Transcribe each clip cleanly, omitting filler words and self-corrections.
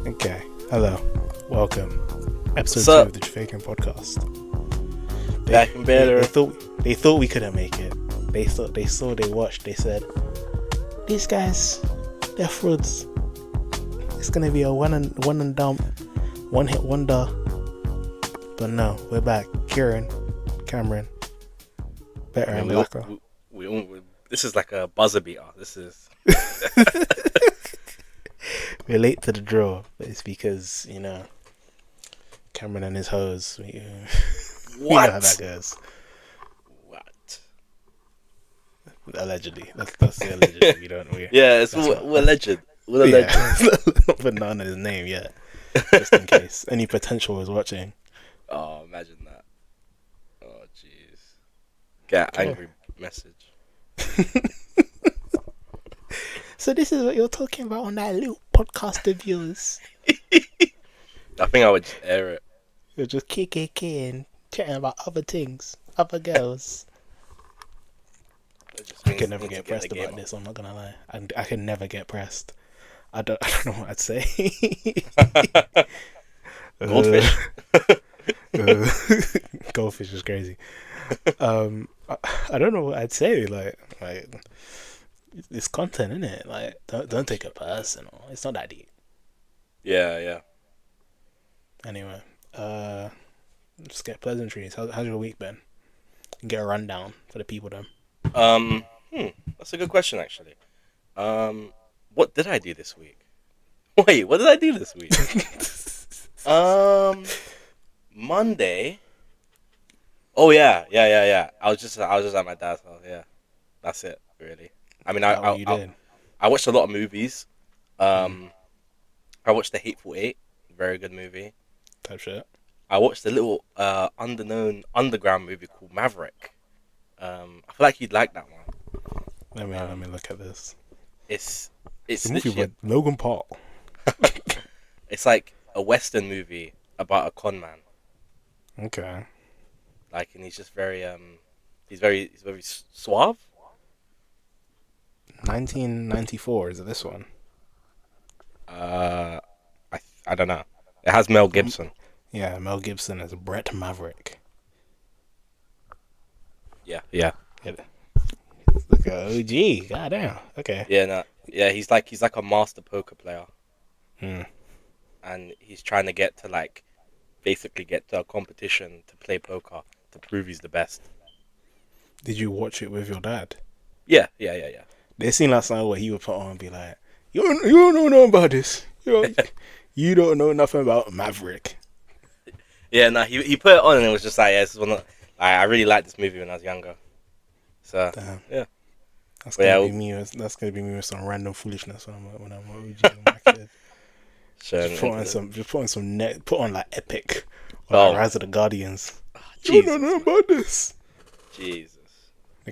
Okay, hello, welcome. Episode What's 2 up? of the Jafaican podcast. Back and better. They thought we couldn't make it. They watched, they said, these guys, they're frauds. It's gonna be a one and dump, one hit wonder. But no, we're back. Kieron, Cameron, better and blacker. This is like a buzzer beater. This is. We're late to the draw, but it's because, Cameron and his hoes. We know how that goes. What? Allegedly. Let's say allegedly. We Yeah, we're legend. We're a legend. Not putting on his name yet. Just in case any potential is watching. Oh, imagine that. Oh, jeez. Get angry message. So this is what you're talking about on that little podcast of yours. I think I would just air it. You're just KKK and chatting about other things, other girls. I can never get pressed about this. I'm not gonna lie. I can never get pressed. I don't know what I'd say. Goldfish. Goldfish is crazy. I don't know what I'd say. Like it's content, innit? Like don't take it personal. It's not that deep. Yeah. Anyway, just get pleasantries. How's your week been? Get a rundown for the people then. That's a good question actually. What did I do this week? Wait, what did I do this week? Monday. Oh yeah. I was just at my dad's house. Yeah, that's it really. I mean, I watched a lot of movies. I watched The Hateful Eight, very good movie. Type shit. I watched a little underground movie called Maverick. I feel like you'd like that one. Let me look at this. It's a movie with Logan Paul. It's like a Western movie about a con man. Okay. Like, and he's just very he's very suave. 1994 is it this one? I don't know. It has Mel Gibson. Yeah, Mel Gibson as Brett Maverick. Yeah. Look at OG. Goddamn. Okay. Yeah, he's like a master poker player. Hmm. And he's trying to get to basically get to a competition to play poker to prove he's the best. Did you watch it with your dad? Yeah. They seen last night where he would put on and be like, you don't know nothing about this. You don't know nothing about Maverick. Yeah, no, he put it on and it was just like, yeah, this is I really liked this movie when I was younger. So damn. Yeah. That's gonna be me. That's gonna be me with some random foolishness when I'm OG and my kid. Sure, Put on like Epic or Rise of the Guardians. You don't know nothing about this. Jesus.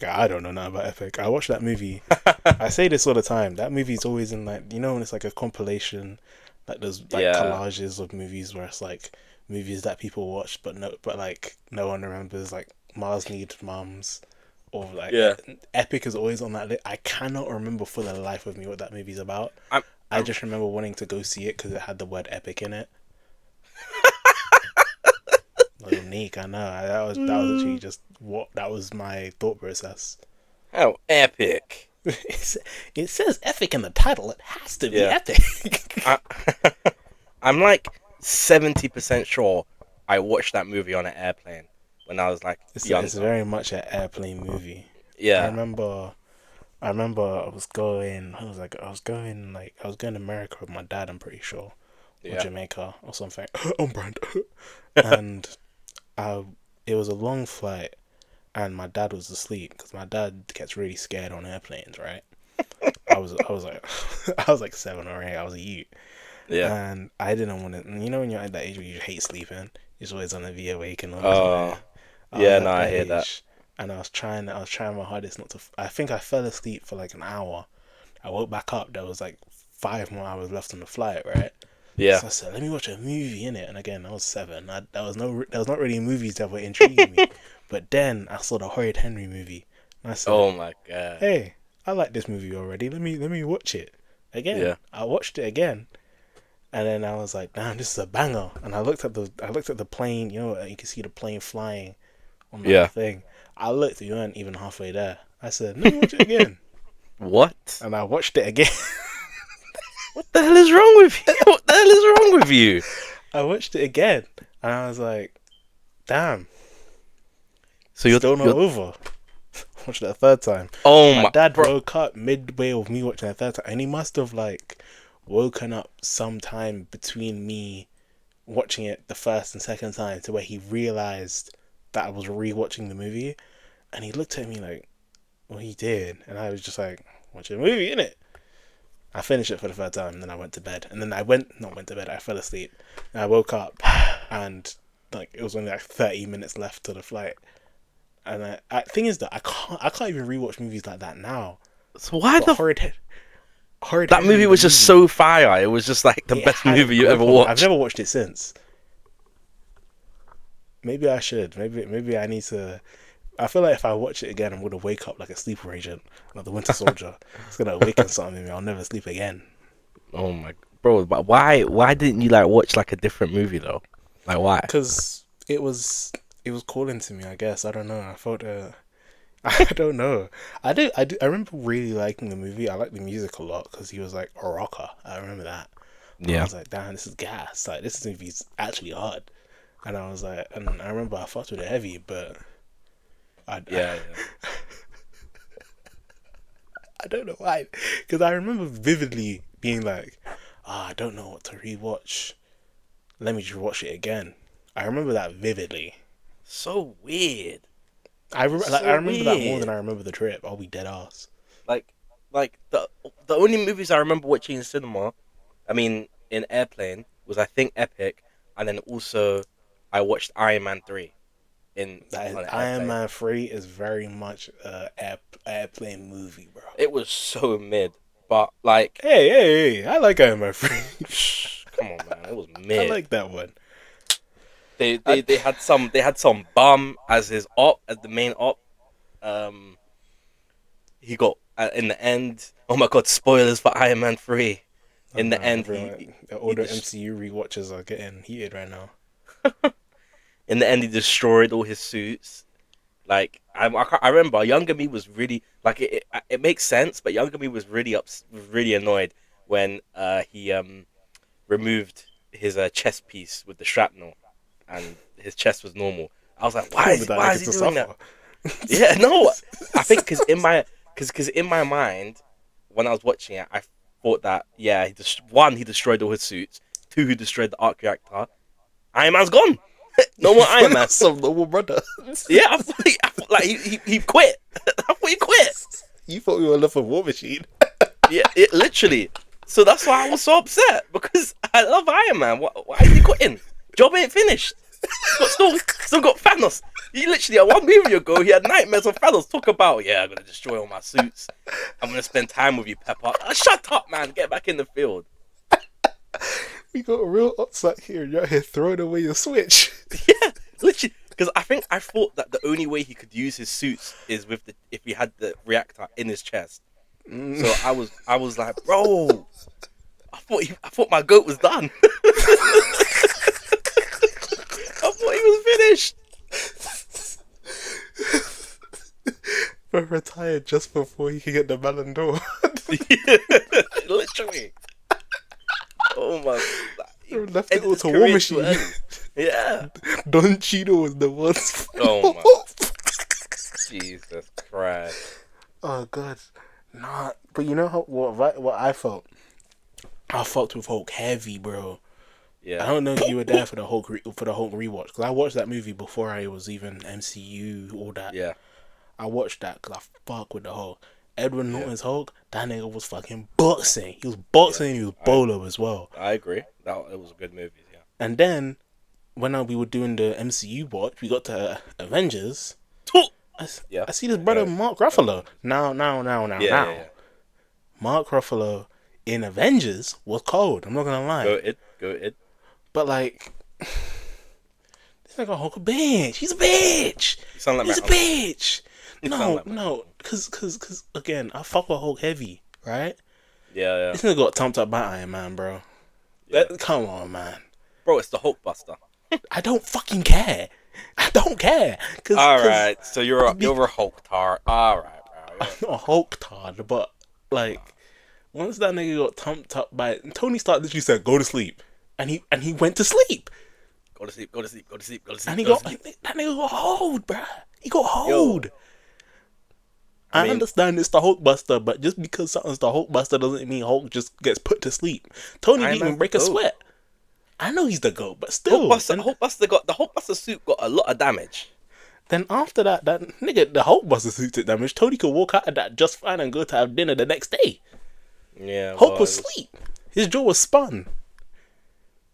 I don't know nothing about Epic. I watch that movie. I say this all the time. That movie's always in when it's like a compilation, like there's collages of movies where it's like movies that people watch but no one remembers, like Mars Needs Mums, or Epic is always on that list. I cannot remember for the life of me what that movie's about. I just remember wanting to go see it because it had the word epic in it. Unique, I know. That was actually just that was my thought process. How epic! It says epic in the title. It has to be epic. I'm like 70% sure I watched that movie on an airplane when I was young. It's very much an airplane movie. Yeah. I remember I was going to America with my dad, I'm pretty sure. Or Jamaica or something. On brand. And it was a long flight and my dad was asleep because my dad gets really scared on airplanes, right? I was like 7 or 8. I was a youth. Yeah. And I didn't want to. When you're at that age where you hate sleeping, you're always on to be awake and all. I hear that. And I was trying my hardest not to. I think I fell asleep for like an hour. I woke back up. There was like 5 more hours left on the flight, right? Yeah. So I said, let me watch a movie in it. And again, I was 7. There was not really movies that were intriguing me. But then I saw the Horrid Henry movie. And I said, oh my god. Hey, I like this movie already. Let me watch it again. Yeah. I watched it again. And then I was like, damn, this is a banger. And I looked at the plane. You know, you can see the plane flying on that Yeah. thing. I looked, you weren't even halfway there. I said, let me watch it again. What? And I watched it again. What the hell is wrong with you? What the hell is wrong with you? I watched it again. And I was like, damn, So still not over. Watched it a third time. oh My my dad bro. woke up midway of me watching it a third time. And he must have, like, woken up sometime between me watching it the first and second time to where he realized that I was rewatching the movie. And he looked at me like, what he did? And I was just like, watching a movie, innit? I finished it for the third time, and then I went to bed. And then not went to bed, I fell asleep. And I woke up, and like it was only like 30 minutes left to the flight. And thing is that I can't even rewatch movies like that now. So why But the Horrid that Henry movie the was just movie, so fire. It was just like the it best had a movie you grip ever on me. I've watched. never watched it since. Maybe I should. Maybe I need to. I feel like if I watch it again, I'm gonna wake up like a sleeper agent, like the Winter Soldier. It's gonna awaken something in me. I'll never sleep again. Oh my bro, but why didn't you like watch like a different movie though? Like why? Because it was calling to me. I guess I don't know. I felt I don't know. I remember really liking the movie. I liked the music a lot because he was like a rocker. I remember that. And I Yeah. was like, damn, this is gas. Like this movie's actually hard. And I was like, and I remember I fucked with it heavy, but I Yeah, yeah. I don't know why. Because I remember vividly being like, I don't know what to rewatch. Let me just watch it again. I remember that vividly. So weird. I So remember that more than weird. I remember the trip. I'll be dead ass. Like like the only movies I remember watching in cinema, I mean in airplane, was I think Epic, and then also I watched Iron Man 3 in That is, on an Iron airplane. Man 3 is very much a airplane movie, bro. It was so mid, but like Hey, I like Iron Man 3. come on man, it was I mid. like that one. They, I, they they had some bum as his op, as the main op. Um, he got in the end. Oh my god! Spoilers for Iron Man 3. oh In no, the end, everyone, all he the just MCU rewatches are getting heated right now. in the end he destroyed all his suits. Like I remember, younger me was really like it makes sense, but younger me was really annoyed when he removed his chest piece with the shrapnel, and his chest was normal. I was like, I remember that why like is it's he a doing that? suffer. Yeah, no, I think because in my mind when I was watching it, I thought that yeah, one he destroyed all his suits, two he destroyed the arc reactor. Iron Man's gone. No You more Iron thought Man. that's some normal brother. Yeah, I thought like he quit. I thought he quit. You thought we were left for War Machine. Yeah, it literally. So that's why I was so upset because I love Iron Man. Why is he quitting? Job ain't finished. Still got Thanos. He literally at 1 movie ago he had nightmares of Thanos. Talk about yeah, I'm gonna destroy all my suits. I'm gonna spend time with you, Pepper. Shut up, man. Get back in the field. We got a real upset here. You're out here throwing away your Switch. Yeah, literally. Because I thought that the only way he could use his suits is with the if he had the reactor in his chest. So I was like, bro, I thought my goat was done. I thought he was finished. But retired just before he could get the Ballon d'Or. Literally. Oh my! He Left it ended all his to War career too Machine. early. Yeah. Don Cheadle was the worst. Oh my! Jesus Christ. Oh god, nah. But you know what I felt? I fucked with Hulk heavy, bro. I Yeah. don't know if you were there for the Hulk rewatch because I watched that movie before I was even MCU all that. Yeah. I watched that because I fuck with the Hulk. Edward Yeah. Norton's Hulk, that nigga was fucking boxing. He was boxing and he was bolo as well. I agree. That it was a good movie. Yeah. And then when we were doing the MCU watch, we got to Avengers. Yeah. I see this brother Mark Ruffalo. Now. Yeah. Yeah. Yeah. Mark Ruffalo in Avengers was cold. I'm not gonna lie. Go it. But like, this nigga Hulk a bitch. He's a bitch. You sound like He's a my uncle. bitch. You sound like my No, uncle. cause again, I fuck with Hulk heavy, right? Yeah. Yeah. This nigga got thumped up by Iron Man, bro. Yeah, Come on, man. bro, it's the Hulkbuster. I don't fucking care. I don't care. All Cause right, so you're a Hulk tard. All right, bro. I'm not a Hulk tard, but like once that nigga got thumped up by Tony Stark, literally said, "Go to sleep," and he went to sleep, Go to sleep. Go to sleep. Go to sleep. Go to and sleep. he Go to got sleep. that nigga got hold, bruh. He got Yo, hold. I I mean, understand it's the Hulkbuster, but just because something's the Hulkbuster doesn't mean Hulk just gets put to sleep. Tony Iron didn't even Man's the break a goat. sweat. I know he's the GOAT, but still. The Hulkbuster suit got a lot of damage. Then after that nigga, the Hulkbuster suit took damage. Tony could walk out of that just fine and go to have dinner the next day. Yeah, Hulk well, was asleep. His jaw was spun.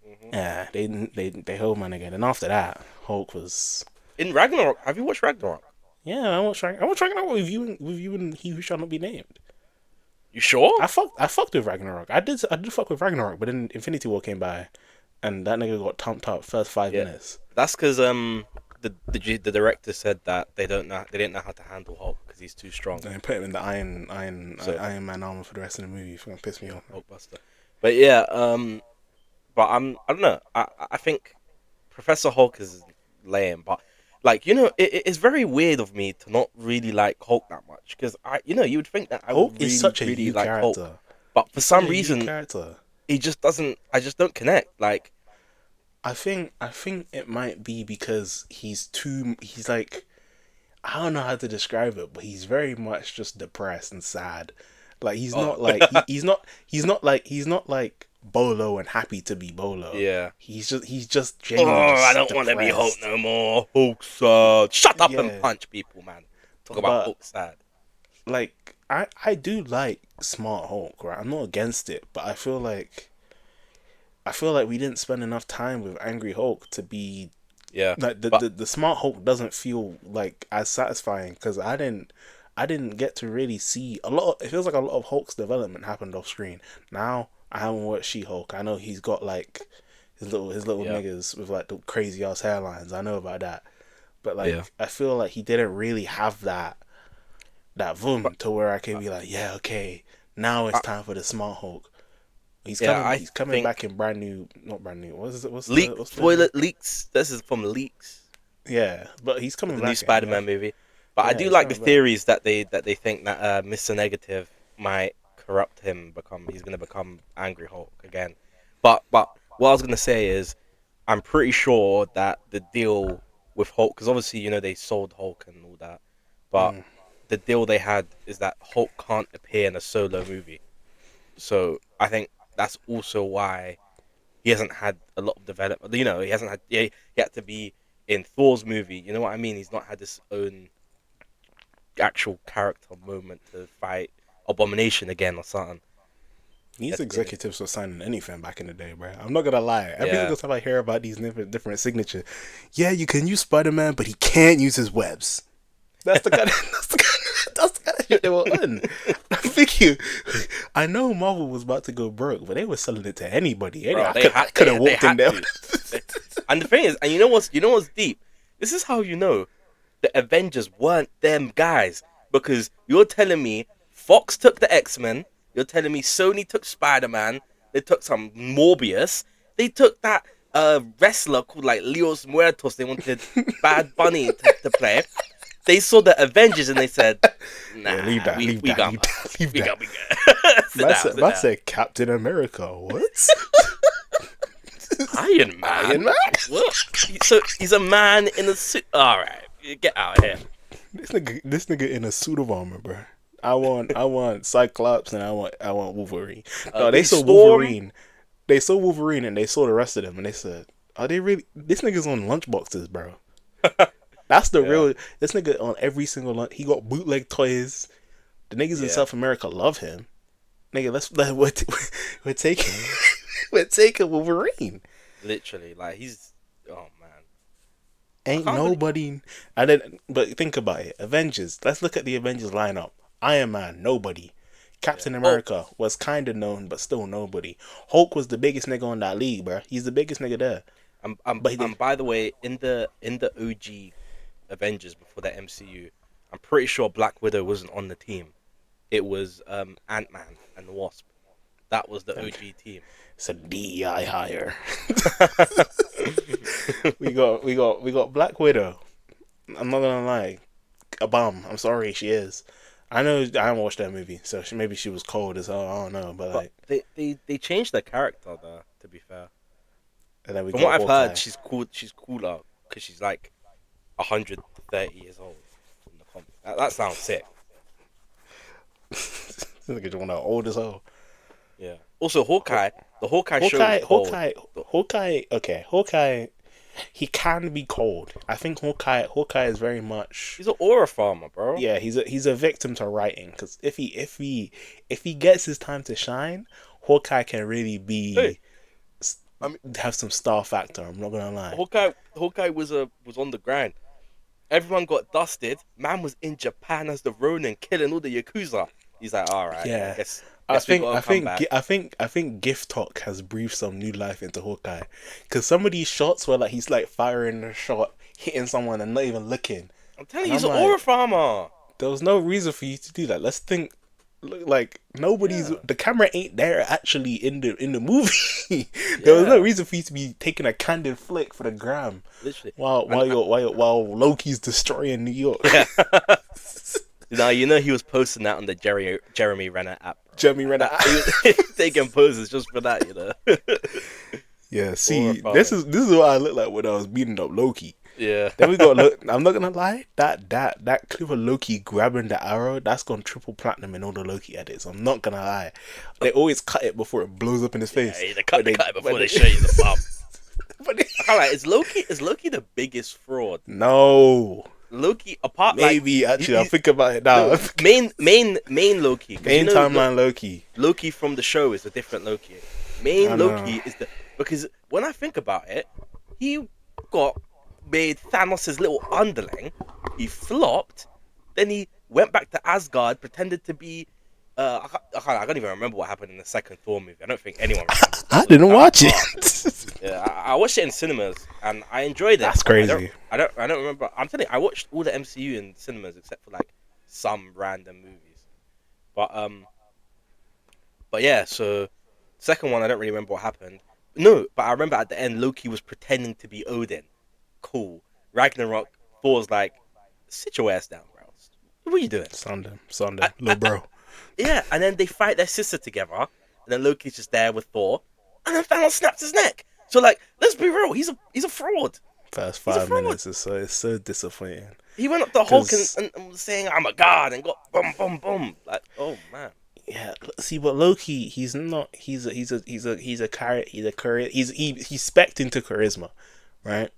Mhm. Yeah, they held my nigga. And after that, Hulk was. In Ragnarok. Have you watched Ragnarok? Yeah, I was trying with you and he who shall not be named. You sure? I fucked with Ragnarok. I did fuck with Ragnarok, but then Infinity War came by, and that nigga got thumped up first 5 minutes. That's because the director said that they didn't know how to handle Hulk because he's too strong. And put him in the Iron Man armor for the rest of the movie. It's gonna piss me off. Hulkbuster. But yeah, but I don't know. I think Professor Hulk is lame, but like it's very weird of me to not really like Hulk that much because you would think that I Hulk would is really such a really you like Hulk, character. but for He's such some a you reason character. he just doesn't. I just don't connect. Like I think it might be because he's like I don't know how to describe it, but he's very much just depressed and sad. Like he's oh not like he's not like Bolo and happy to be Bolo. yeah. He's just Oh, genuinely I just don't want to be Hulk depressed. no more. Hulk's shut up and Yeah, punch people, man. Talk about but Hulk sad. like I do like Smart Hulk, right? I'm not against it, but I feel like we didn't spend enough time with Angry Hulk to be Yeah, like but the Smart Hulk doesn't feel like as satisfying because I didn't get to really see a lot. It feels like a lot of Hulk's development happened off screen. Now I haven't watched She Hulk. I know he's got like his little yeah, niggas with like the crazy ass hairlines. I know about that, but yeah. like I feel like he didn't really have that But vroom to where I can be like, yeah, okay, now it's I, time for the Smart Hulk. yeah, I He's coming think back in brand new, not brand new. What is it? leak What's the toilet leaks. This is from leaks yeah? But he's for coming the new back in. Yeah, Spider-Man movie. But I yeah, do he's like the coming back. theories that they think that Mr. Negative might corrupt him, become he's gonna become Angry Hulk again. But what I was gonna say is, I'm pretty sure that the deal with Hulk, because obviously they sold Hulk and all that, but Mm. the deal they had is that Hulk can't appear in a solo movie. So I think that's also why he hasn't had a lot of development. He hasn't had. Yeah, he had to be in Thor's movie. You know what I mean? He's not had his own actual character moment to fight Abomination again or something. He These had to be in executives were signing anything back in the day, bro. I'm not gonna lie. Every yeah. single time I hear about these different signatures, yeah, you can use Spider Man, but he can't use his webs. That's the kind of that's the kind of shit they were on. I'm thinking, I know Marvel was about to go broke, but they were selling it to anybody. Bro, I could have they walked in had there. to. And the thing is, and you know what's deep? This is how you know the Avengers weren't them guys, because you're telling me Fox took the X-Men, you're telling me Sony took Spider-Man, they took some Morbius, they took that wrestler called like Leos Muertos, they wanted Bad Bunny to play. They saw the Avengers and they said, Yeah, leave "Nah, that, we leave we that, got leave that, leave we that. got we good." Sit down, sit That's down. a Captain America. What? Iron Iron Man. Man? What? So he's a man in a suit. All right, get out of here. This nigga in a suit of armor, bro. I want Cyclops and I want Wolverine. No, they Lee saw Storm. Wolverine. They saw Wolverine and they saw the rest of them and they said, "Are they really? This nigga's on lunchboxes, bro. That's the Yeah. real. This nigga on every single lunch. He got bootleg toys. The niggas in Yeah, South America love him. Nigga, we're taking we're taking Wolverine. literally. Like he's. Oh man, I Ain't can't believe. nobody. I didn't. But think about it. Avengers. Let's look at the Avengers lineup. Iron Man, nobody. Yeah. Captain Oh, America was kind of known, but still nobody. Hulk was the biggest nigga on that league, bro. He's the biggest nigga there. But he did. by the way, in the OG Avengers before the MCU, I'm pretty sure Black Widow wasn't on the team. It was Ant Man and the Wasp. That was the OG team. It's a DEI hire. we got Black Widow. I'm not gonna lie, a bum. I'm sorry, she is. I know I haven't watched that movie, so maybe she was cold as hell. I don't know, but like they changed the character though. To be fair, and then from what I've heard, she's cool. She's cooler because she's like 130 years old in the comic. That sounds sick. Look at you, old as hell. Yeah. Also, Hawkeye. The Hawkeye show. Hawkeye. Okay, Hawkeye. He can be cold. I think Hawkeye is very much. He's an aura farmer, bro. Yeah, he's a victim to writing. Because if he gets his time to shine, Hawkeye can really be. Hey. Have some star factor. I'm not gonna lie. Hawkeye was on the grind. Everyone got dusted. Man was in Japan as the Ronin, killing all the Yakuza. He's like, all right. Yeah. I think Gift Talk has breathed some new life into Hawkeye, because some of these shots where like he's like firing a shot, hitting someone and not even looking. I'm telling you, he's an aura farmer. There was no reason for you to do that. Let's think. Like the camera ain't there actually in the movie. There was no reason for you to be taking a candid flick for the gram. Literally. While Loki's destroying New York. Yeah. He was posting that on the Jeremy Renner app. Jeremy Renner app. He was taking poses just for that, Yeah, see, this is what I looked like when I was beating up Loki. Yeah. Then we got. I'm not gonna lie. That clip of Loki grabbing the arrow, that's gone triple platinum in all the Loki edits. I'm not gonna lie. They always cut it before it blows up in his face. Yeah, they cut it before they show you the bum. I can't lie. Is Loki the biggest fraud? No. Loki, apart maybe actually, I'll think about it now. Main Loki. Main timeline Loki. Loki from the show is a different Loki. Loki is because when I think about it, he made Thanos' little underling. He flopped. Then he went back to Asgard, pretended to be. I can't even remember what happened in the second Thor movie. I don't think anyone remembers. I didn't watch it. Yeah, I watched it in cinemas and I enjoyed it. That's crazy. I don't remember. I'm telling you, I watched all the MCU in cinemas except for like some random movies. But yeah, so second one I don't really remember what happened. No, but I remember at the end Loki was pretending to be Odin. Cool. Ragnarok, Thor's like, sit your ass down, bro. What are you doing? Sunday, little bro. Yeah, and then they fight their sister together, and then Loki's just there with Thor, and then Thanos snaps his neck. So like, let's be real, he's a fraud. First 5 minutes is so disappointing. He went up to Hulk and was saying, "I'm a god," and got boom, boom, boom. Like, oh man. Yeah, see, but Loki, he's not. He's a carrot. He's spec'd into charisma, right?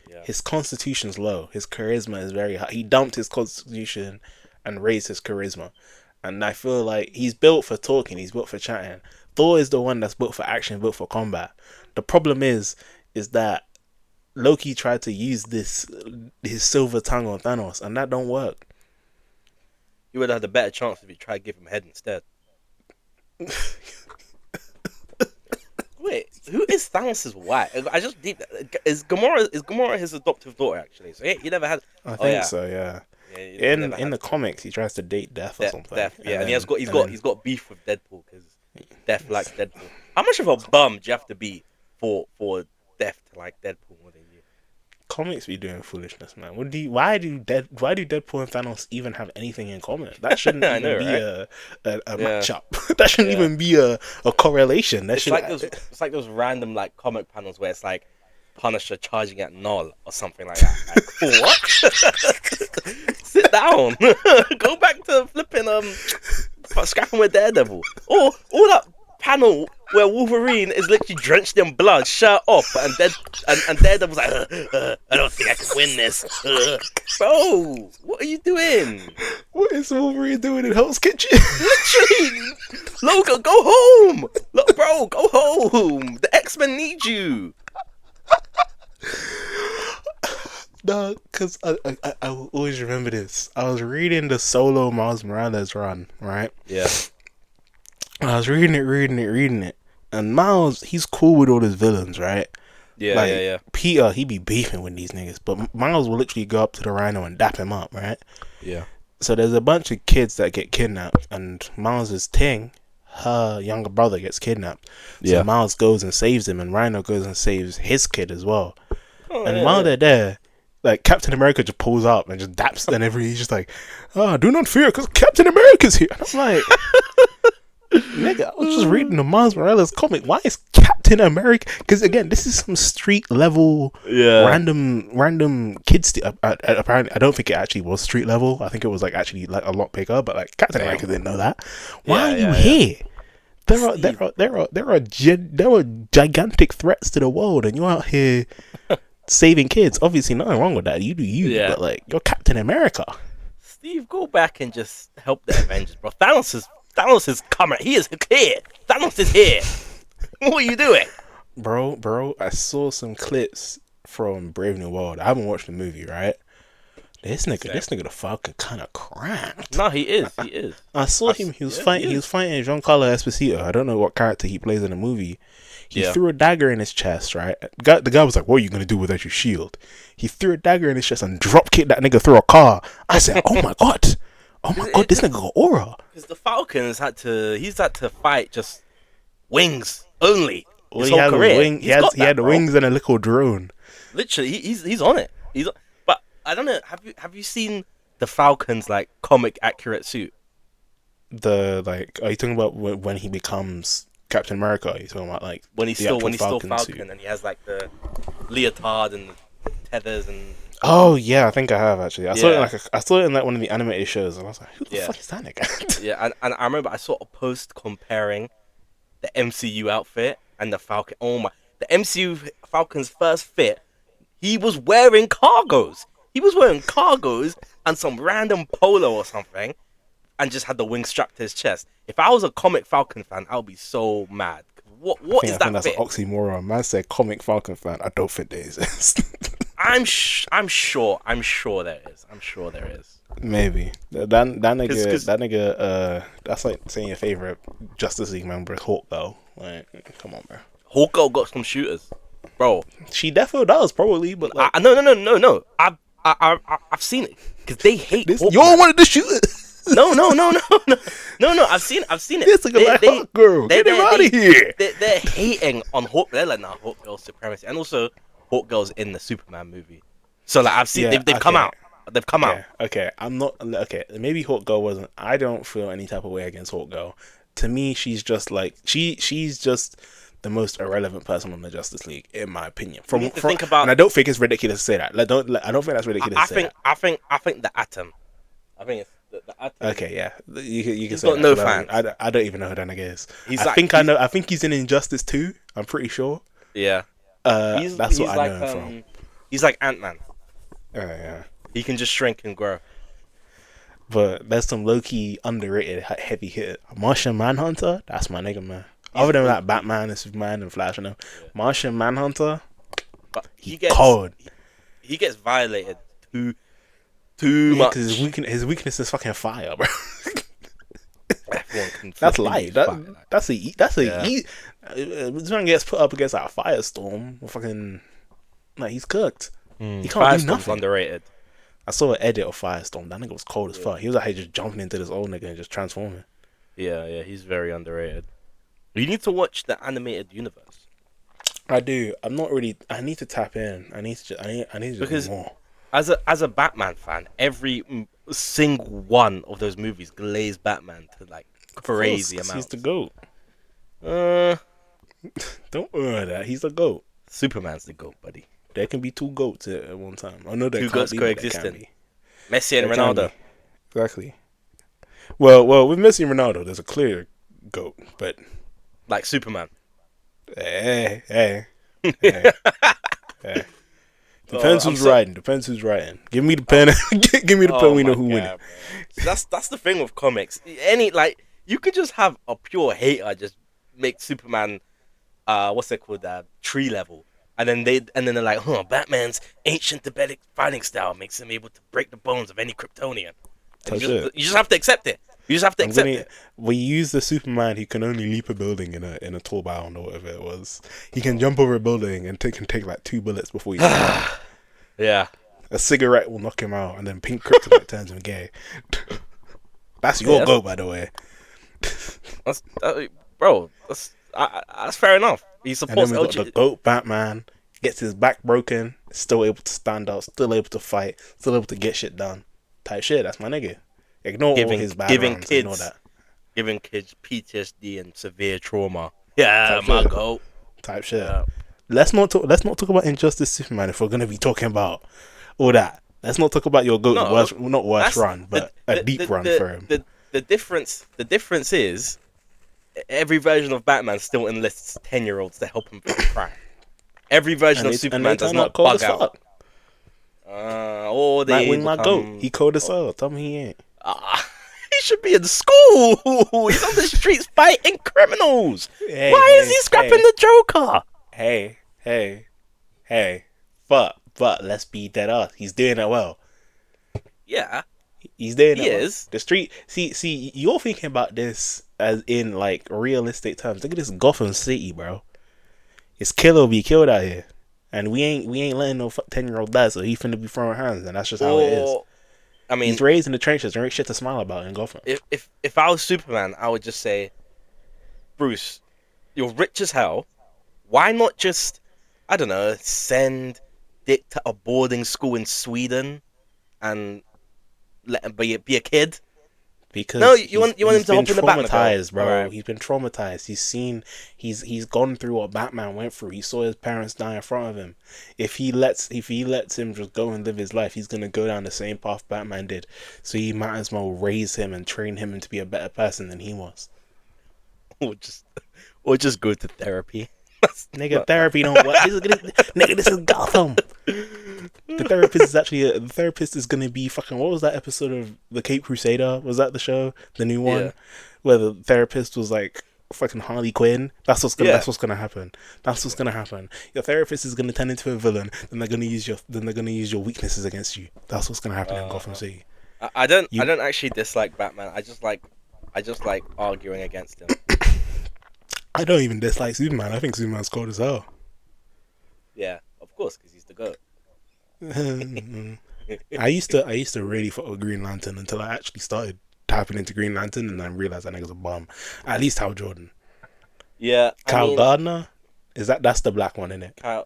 Yeah. His constitution's low. His charisma is very high. He dumped his constitution and raised his charisma. And I feel like he's built for talking. He's built for chatting. Thor is the one that's built for action, built for combat. The problem is that Loki tried to use his silver tongue on Thanos, and that don't work. You would have had a better chance if you tried to give him head instead. Wait, who is Thanos' wife? I just deep. Is Gamora his adoptive daughter actually? So he never had. I think so. Yeah. In the comics, he tries to date Death or something. Death, yeah, and he's got beef with Deadpool because Death likes Deadpool. How much of a bum do you have to be for Death to like Deadpool more than you? Comics be doing foolishness, man. Why do Deadpool and Thanos even have anything in common? That shouldn't even be a matchup. That shouldn't even be a correlation. It's like those random like comic panels where it's like Punisher charging at Null or something like that. Like, what? Sit down. Go back to flipping scrapping with Daredevil. Or that panel where Wolverine is literally drenched in blood, shirt off, and Daredevil's like, I don't think I can win this. Bro, what are you doing? What is Wolverine doing in Hell's Kitchen? Literally, Logan, go home. Look, bro, go home. The X-Men need you. No, because I will always remember this. I was reading the solo Miles Morales run, right? Yeah. I was reading it. And Miles, he's cool with all his villains, right? Yeah, yeah. Peter, he be beefing with these niggas. But Miles will literally go up to the Rhino and dap him up, right? Yeah. So there's a bunch of kids that get kidnapped. And Miles' thing, her younger brother gets kidnapped. So Yeah. Miles goes and saves him, and Rhino goes and saves his kid as well. Oh, And yeah, while yeah. they're there, like Captain America just pulls up and just daps, and he's just like, "Oh, do not fear, because Captain America's here." And I'm like, nigga, I was just reading the Miles Morales comic. Why is Captain America? Because again, this is some street level, random kids. Apparently, I don't think it actually was street level. I think it was like actually like a lot bigger. But like Captain America didn't know that. Why are you here? There are gigantic threats to the world, and you're out here saving kids. Obviously, nothing wrong with that. You do you, but like you're Captain America. Steve, go back and just help the Avengers, bro. Thanos is coming. He is here. Thanos is here. What are you doing, bro? I saw some clips from Brave New World. I haven't watched the movie, right? This nigga, the Falcon kind of cracked. No, he is. I saw him. He was fighting Giancarlo Esposito. I don't know what character he plays in the movie. He threw a dagger in his chest, right? The guy was like, "What are you gonna do without your shield?" He threw a dagger in his chest and drop kicked that nigga through a car. I said, "Oh my god, this nigga got aura." Because the Falcons had to fight just wings only. Well, he had the wings and a little drone. Literally, he's on it. But I don't know. Have you seen the Falcon's like comic accurate suit? Are you talking about when he becomes Captain America? Are you talking about like when he's still Falcon suit? And he has like the leotard and the tethers and. Oh yeah, I think I have actually. I saw it in like one of the animated shows, and I was like, "Who the fuck is that nigga?" Yeah, and I remember I saw a post comparing the MCU outfit and the Falcon. Oh my! The MCU Falcon's first fit, he was wearing cargos. He was wearing cargos and some random polo or something, and just had the wing strapped to his chest. If I was a comic Falcon fan, I would be so mad. What is that? I think that's an oxymoron. Man said comic Falcon fan. I don't think there is. I'm sure there is. I'm sure there is. Maybe that nigga. That's like saying your favorite Justice League member is Hawk though. Like, come on, bro. Hawk got some shooters, bro. She definitely does, probably, but like, no. I've seen it because they hate. This, you all wanted to shoot it. No. I've seen it. This nigga Hawk girl. Get him out of here. They're hating on Hawk. They're like, nah, Hawk Girl's supremacy, and also Hawk Girl's in the Superman movie. So like, I've seen they've come out. They've come out. Okay, I'm not okay. Maybe Hawk Girl wasn't. I don't feel any type of way against Hawk Girl. To me, she's just like she's just the most irrelevant person on the Justice League, in my opinion. Think about, and I don't think it's ridiculous to say that. I don't think that's ridiculous. I think the Atom. I think it's the Atom. Okay, yeah, you can he's say got that. no fans. I don't even know who that nigga is. I think he's in Injustice 2. I'm pretty sure. Yeah. That's what I know him from. He's like Ant-Man. Yeah. He can just shrink and grow. But there's some low-key underrated heavy hit. Martian Manhunter, that's my nigga, man. Other than that, Batman and Superman and Flash, Martian Manhunter, but he gets cold. He gets violated too much. Because his weakness is fucking fire, bro. Everyone can that's light. That's a this man gets put up against like a firestorm. Fucking like he's cooked. He can't do nothing. Underrated. I saw an edit of Firestorm. That nigga was cold as fuck. He was out here just jumping into this old nigga and just transforming. Yeah, he's very underrated. You need to watch the animated universe. I do. I'm not really. I need to tap in. I need to do more. As a Batman fan, every single one of those movies glazed Batman to like crazy amounts. He's the GOAT. Don't that. He's the GOAT. Superman's the GOAT, buddy. There can be two GOATs at one time. I know there two can't GOATs be, coexisting. Messi and Ronaldo. Exactly. Well, with Messi and Ronaldo, there's a clear GOAT, but like Superman. Hey. Depends who's writing. Give me the pen. Give me the pen. We know who winning. So that's the thing with comics. You could just have a pure hater just make Superman, what's it called, tree level, and then they're like, Batman's ancient Tibetic fighting style makes him able to break the bones of any Kryptonian. You just have to accept it. We use the Superman who can only leap a building in a tall bound or whatever it was. He can jump over a building and can take like 2 bullets before he Yeah. A cigarette will knock him out, and then pink kryptonite turns him gay. That's your GOAT, by the way. Bro. That's fair enough. He And then supports we got the LG. GOAT Batman, gets his back broken, still able to stand out, still able to fight, still able to get shit done. Type shit, that's my nigga. Ignore all giving his bad giving rounds, ignore kids that. giving kids PTSD and severe trauma. Yeah, Type my shit. goat. Type shit. Yeah. Let's not talk about Injustice Superman if we're gonna be talking about all that. Let's not talk about your GOAT's No, worst, not worst that's run, the but a deep run for him. the difference. The difference is every version of Batman still enlists 10-year-olds to help him fight crime. Every version And of they Superman does turn out not cold as bug out. fuck. Or they Nightwing, my GOAT. become. He cold as hell. Tell me he ain't. He should be in school. He's on the streets fighting criminals. Why is he scrapping the Joker? Hey. But let's be dead ass. He's doing it well. Yeah, He's doing he it well. is. The street. See, you're thinking about this as in like realistic terms. Look at this Gotham City, bro. It's kill or be killed out here, and we ain't letting no 10-year-old die. So he finna be throwing hands, and that's just how it is. I mean, He's raised in the trenches. There ain't shit to smile about in Gotham. if I was Superman, I would just say, Bruce, you're rich as hell. Why not just, I don't know, send Dick to a boarding school in Sweden and let him be a kid? Because No, you want him to hop in the traumatized, Batmobile, bro. right. He's been traumatized. He's gone through what Batman went through. He saw his parents die in front of him. If he lets him just go and live his life, he's gonna go down the same path Batman did. So he might as well raise him and train him to be a better person than he was. Or just go to therapy. Nigga, therapy don't work. Nigga, this is Gotham. The therapist is gonna be fucking. What was that episode of The Cape Crusader? Was that the show, the new one, Yeah. where the therapist was like fucking Harley Quinn? That's what's gonna. Yeah. That's what's gonna happen. That's what's gonna happen. Your therapist is gonna turn into a villain. Then they're gonna use your weaknesses against you. That's what's gonna happen in Gotham City. I don't actually dislike Batman. I just like arguing against him. I don't even dislike Superman. I think Superman's cold as hell. Yeah, of course, because he's the GOAT. I used to really fuck with Green Lantern until I actually started tapping into Green Lantern and I realized that nigga's a bum. At least Hal Jordan. Yeah, Kyle Gardner? That's the black one, innit? Huh?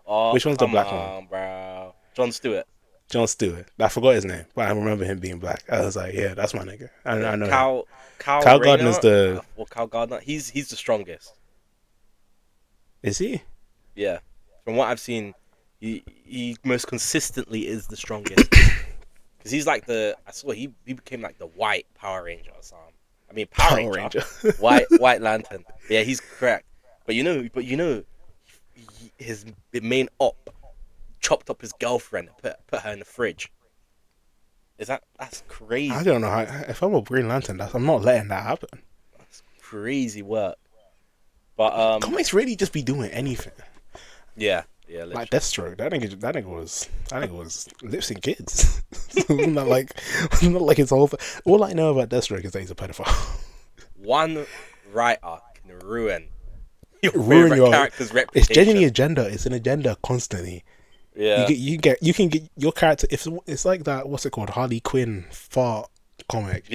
Oh, which one's the black one, bro? John Stewart. John Stewart. I forgot his name, but I remember him being black. I was like, yeah, that's my nigga. I know. Kyle Gardner's the. Well, Kyle Gardner. He's the strongest. Is he? Yeah, from what I've seen, he most consistently is the strongest. Because he's like I saw he became like the white Power Ranger or something. I mean Power Ranger. white Lantern. Yeah, he's correct. But you know, his main op chopped up his girlfriend and put her in the fridge. That's crazy? I don't know how. If I'm a Green Lantern, I'm not letting that happen. That's crazy work. But comics really just be doing anything. Yeah, literally. Like Deathstroke, that nigga was lip sync kids. not like it's all. All I know about Deathstroke is that he's a pedophile. One writer can ruin your character's reputation. It's genuinely agenda. It's an agenda constantly. Yeah, you can get your character. If it's like that, what's it called? Harley Quinn fart comic.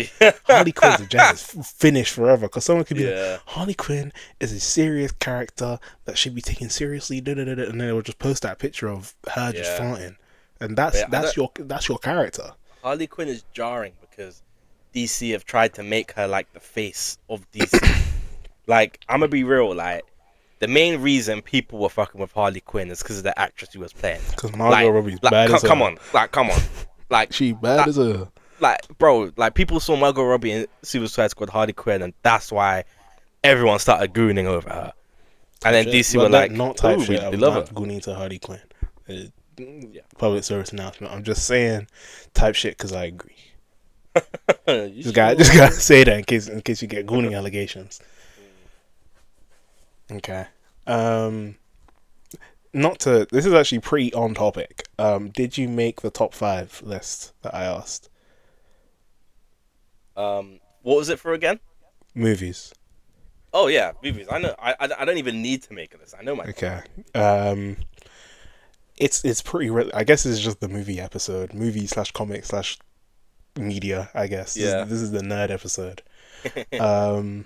Harley Quinn's agenda is finished forever because someone could be like, Harley Quinn is a serious character that should be taken seriously, and then they will just post that picture of her just farting, and that's your character. Harley Quinn is jarring because DC have tried to make her like the face of DC. Like, I'm gonna be real, like, the main reason people were fucking with Harley Quinn is because of the actress who was playing. Because Margot Robbie's bad as come on. Like, she bad as a... Like, bro, like, people saw Margot Robbie in Suicide Squad Harley Quinn, and that's why everyone started gooning over her. And then DC were like, not type we shit. love her. Gooning to Harley Quinn. Public service announcement. I'm just saying type shit because I agree. just gotta say that in case you get gooning allegations. Okay. This is actually pretty on topic. Did you make the top 5 list that I asked? What was it for again? Movies. Oh yeah, movies. I know. I don't even need to make a list. I know my. Okay. It's pretty. I guess it's just the movie episode, movie/comic/media. I guess. Yeah. This is the nerd episode. Um,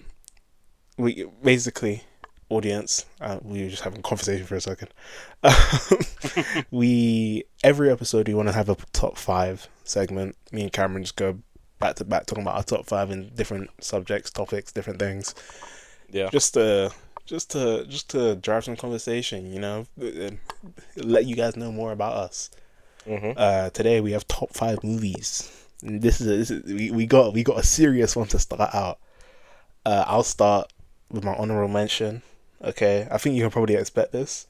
we basically, audience, we were just having a conversation for a second. We every episode we want to have a top five segment. Me and Cameron just go back to back talking about our top five in different subjects, topics, different things. Yeah. Just to drive some conversation, let you guys know more about us. Mhm. Today we have top five movies. We got a serious one to start out. I'll start with my honorable mention. Okay, I think you can probably expect this.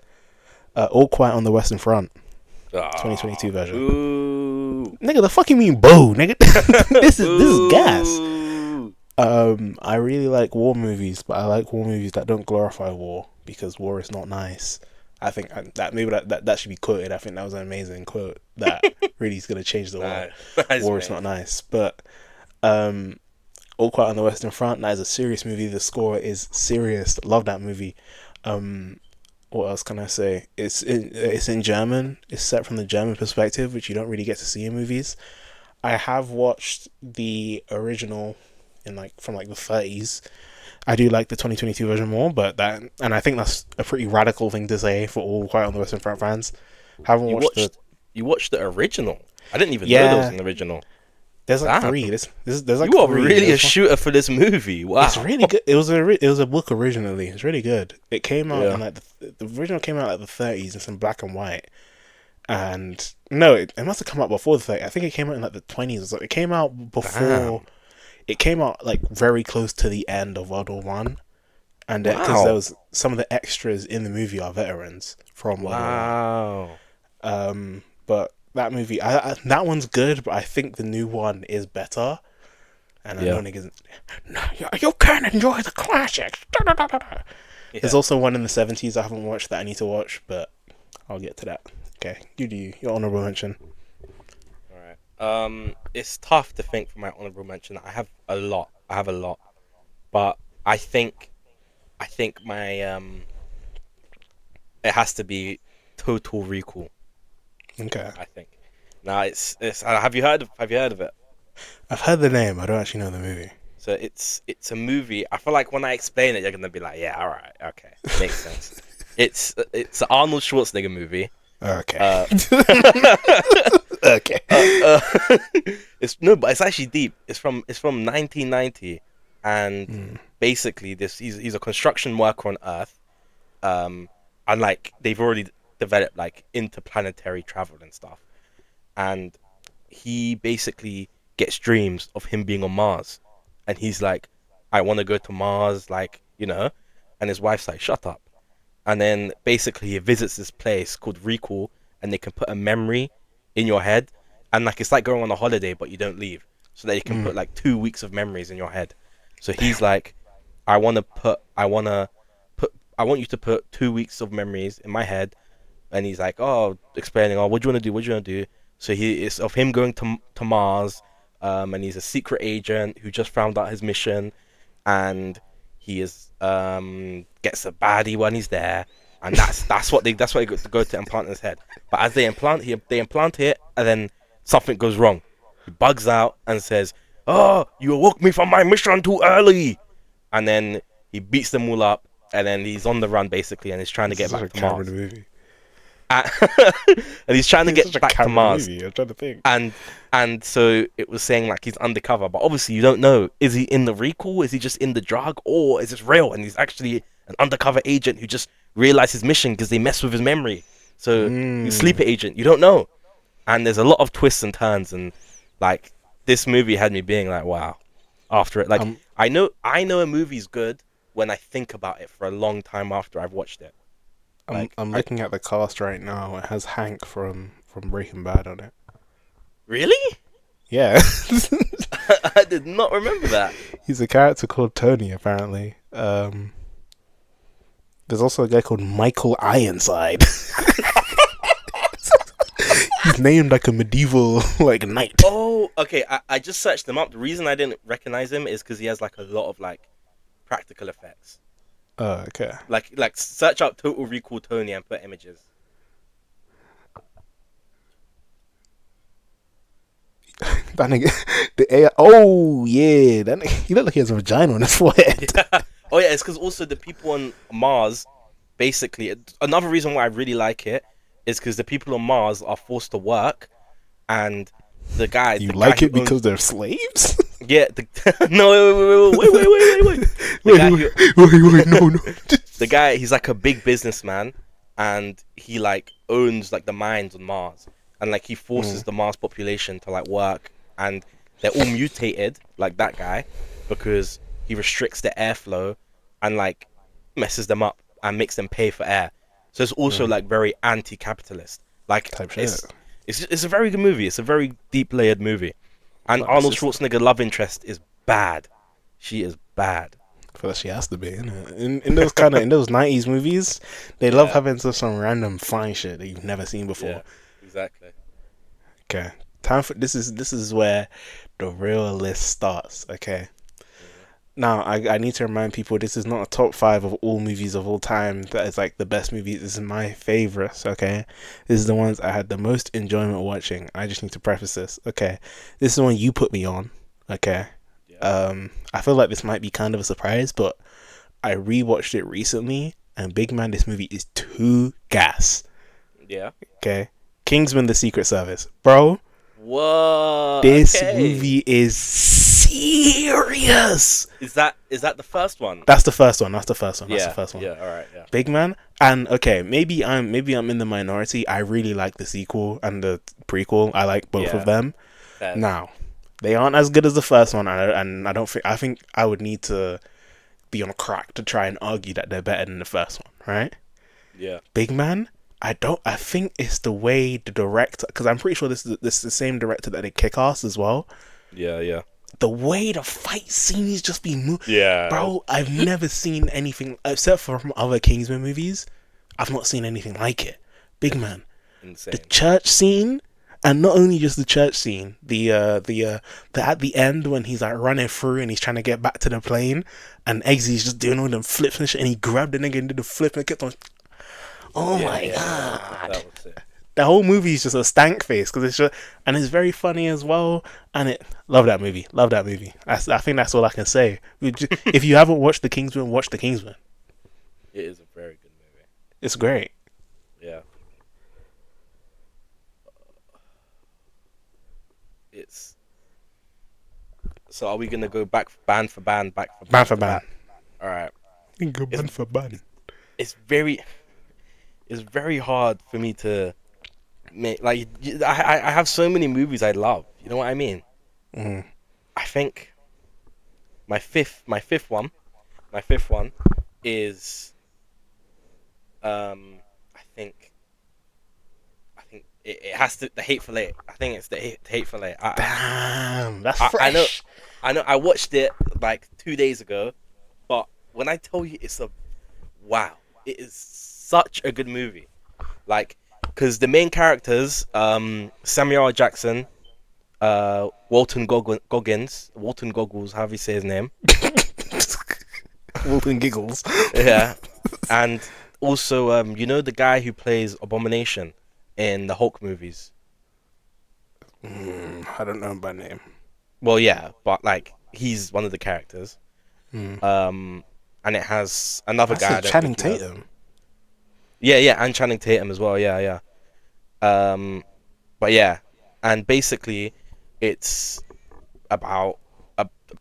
All Quiet on the Western Front, 2022 Ah, version. boo. Nigga, the fuck you mean, boo, nigga? This is gas. Boo. I really like war movies, but I like war movies that don't glorify war because war is not nice. I think that maybe that should be quoted. I think that was an amazing quote that really is gonna change the world. Nice, War is mate. not nice, but um, All Quiet on the Western Front. That is a serious movie. The score is serious. Love that movie. What else can I say? It's in German. It's set from the German perspective, which you don't really get to see in movies. I have watched the original in from the 30s. I do like the 2022 version more, and I think that's a pretty radical thing to say for All Quiet on the Western Front fans. Haven't You watched the watched you watched the original. I didn't even know there was Yeah. an original. There's like Damn. three. There's like You are three. really a shooter for this movie. It's Wow. really good. It was a book originally. It's really good. It came out Yeah. in the original came out the 30s in some black and white. And no, it must have come out before the 30s. I think it came out in the 20s or so. It came out before. Damn. It came out very close to the end of World War One, and because there Wow. was some of the extras in the movie are veterans from World War One. Wow. But that movie, that one's good, but I think the new one is better. And I know Yeah. niggas, no, you can't enjoy the classics. There's Yeah. also one in the 70s I haven't watched that I need to watch, but I'll get to that. Okay, you do your honorable mention. All right. It's tough to think for my honorable mention. I have a lot. But I think my it has to be Total Recall. Okay, I think. Now it's have you heard of it? I've heard the name. I don't actually know the movie. So it's a movie. I feel like when I explain it, you're gonna be like, yeah, all right, okay, makes sense. It's an Arnold Schwarzenegger movie. Okay. Uh, Okay. uh, uh, but it's actually deep. It's from 1990, and basically he's a construction worker on Earth. And they've already developed interplanetary travel and stuff, and he basically gets dreams of him being on Mars, and he's like, I want to go to Mars, and his wife's like, shut up. And then basically he visits this place called Recall, and they can put a memory in your head, and it's like going on a holiday, but you don't leave, so that you can put 2 weeks of memories in your head. So he's like, I want you to put 2 weeks of memories in my head, and he's like, oh, explaining, oh, what do you want to do? What do you want to do? So it's of him going to Mars, and he's a secret agent who just found out his mission, and he gets a baddie when he's there, and that's what they go to implant in his head. But as they implant it, and then something goes wrong. He bugs out and says, "Oh, you awoke me from my mission too early," and then he beats them all up, and then he's on the run basically, and he's trying to This get is such a back to Mars. Cameron movie. Uh, and he's trying to It's get such a back to Cameron Mars. movie. I'm trying to think. And so it was saying he's undercover, but obviously you don't know, is he in the recall, is he just in the drug, or is this real and he's actually an undercover agent who just realized his mission because they messed with his memory. So he's a sleeper agent, you don't know. And there's a lot of twists and turns, and this movie had me being like, wow. After it, Um, I know a movie's good when I think about it for a long time after I've watched it. I'm looking at the cast right now. It has Hank from Breaking Bad on it. Really? Yeah. I did not remember that. He's a character called Tony, apparently. There's also a guy called Michael Ironside. He's named like a medieval knight. Oh, okay. I just searched him up. The reason I didn't recognize him is because he has a lot of practical effects. Oh, okay. Search up Total Recall Tony and put images. That nigga, the AI. Oh yeah, that nigga, he looked like he has a vagina on his forehead. Yeah. Oh yeah, it's because also the people on Mars, basically, another reason why I really like it is because the people on Mars are forced to work, and You the guy like who it owns, because they're slaves? yeah, no, wait, the guy who Wait, no, no. the guy, he's like a big businessman, and he like owns like the mines on Mars, and like he forces Mm, the Mars population to like work, and they're all mutated like that guy because he restricts the airflow and like messes them up and makes them pay for air. So it's also mm, like very anti-capitalist. Like type shit. it's a very good movie. It's a very deep layered movie, and Like my Arnold sister. Schwarzenegger love interest is bad. She is bad. I feel like she has to be in those kind of in those '90s movies. They love Yeah, having some random flying shit that you've never seen yeah, before. exactly. Okay, time for this is where the real list starts. Okay, Mhm. now I need to remind people this is not a top five of all movies of all time. That is like the best movies. This is my favorites. Okay, this is the ones I had the most enjoyment watching. I just need to preface this. Okay, this is the one you put me on. Okay, Yeah. I feel like this might be kind of a surprise, but I rewatched it recently, and big man, this movie is too gas. Yeah. Okay, Kingsman: The Secret Service, bro. Whoa. This Okay. movie is serious. Is that the first one? That's the first one. That's the first one. That's the Yeah. first one. Yeah. All right. Yeah. Big man. And okay, maybe I'm in the minority. I really like the sequel and the prequel. I like both of Yeah. them. Fairs. Now, they aren't as good as the first one, and I don't think I would need to be on crack to try and argue that they're better than the first one, right? Yeah. Big man. I think it's the way the director, because I'm pretty sure this is the same director that did Kick-Ass as well. Yeah. Yeah. The way the fight scenes just be Yeah. bro, I've never seen anything except for from other Kingsman movies. I've not seen anything like it. Big It's man, the insane. church scene, and not only just the church scene, the at the end when he's like running through and he's trying to get back to the plane, and Eggsy's just doing all them flips and shit, and he grabbed the nigga and did the flip and kept on. Oh Yeah. my Yeah. Yeah. god, That was it. the whole movie is just a stank face because it's just, and it's very funny as well. And it love that movie, love that movie. I think that's all I can say. If you haven't watched The Kingsman, watch The Kingsman. It is a very good movie. It's great. Yeah. It's. So are we gonna go back band for band, back for Man back for to man. back? All right. Go It's man for man. it's very it's very hard for me to make like I have so many movies I love. You know what I mean? Mm. I think my fifth one is I think it has to the Hateful Eight. I think it's the Hateful Eight. Damn, that's I know fresh. I watched it like 2 days ago, but when I tell you it's a wow, it is such a good movie. Like, because the main characters, Samuel L. Jackson, Walton Goggles, however you say his name. Walton giggles. Yeah, and also, you know the guy who plays Abomination in the Hulk movies. I don't know by name. Well, yeah, but like he's one of the characters. Mm. And it has another That's guy. I a don't Channing think you know. Tatum. Yeah, yeah, and Channing Tatum as well. Yeah, yeah. But yeah, and basically, it's about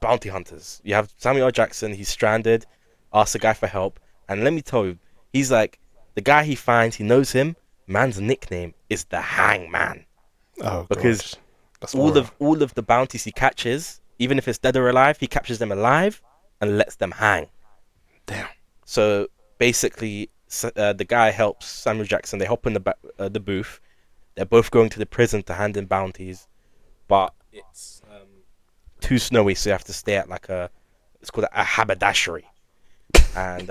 bounty hunters. You have Samuel L. Jackson. He's stranded. Asks a guy for help, and let me tell you, he's like the guy he finds. He knows him. Man's nickname is the Hangman Oh because god, that's horror. all of the bounties he catches, even if it's dead or alive, he captures them alive and lets them hang. Damn. So basically, the guy helps Samuel Jackson. They hop in the booth. They're both going to the prison to hand in bounties, but it's too snowy, so you have to stay at like it's called a haberdashery. And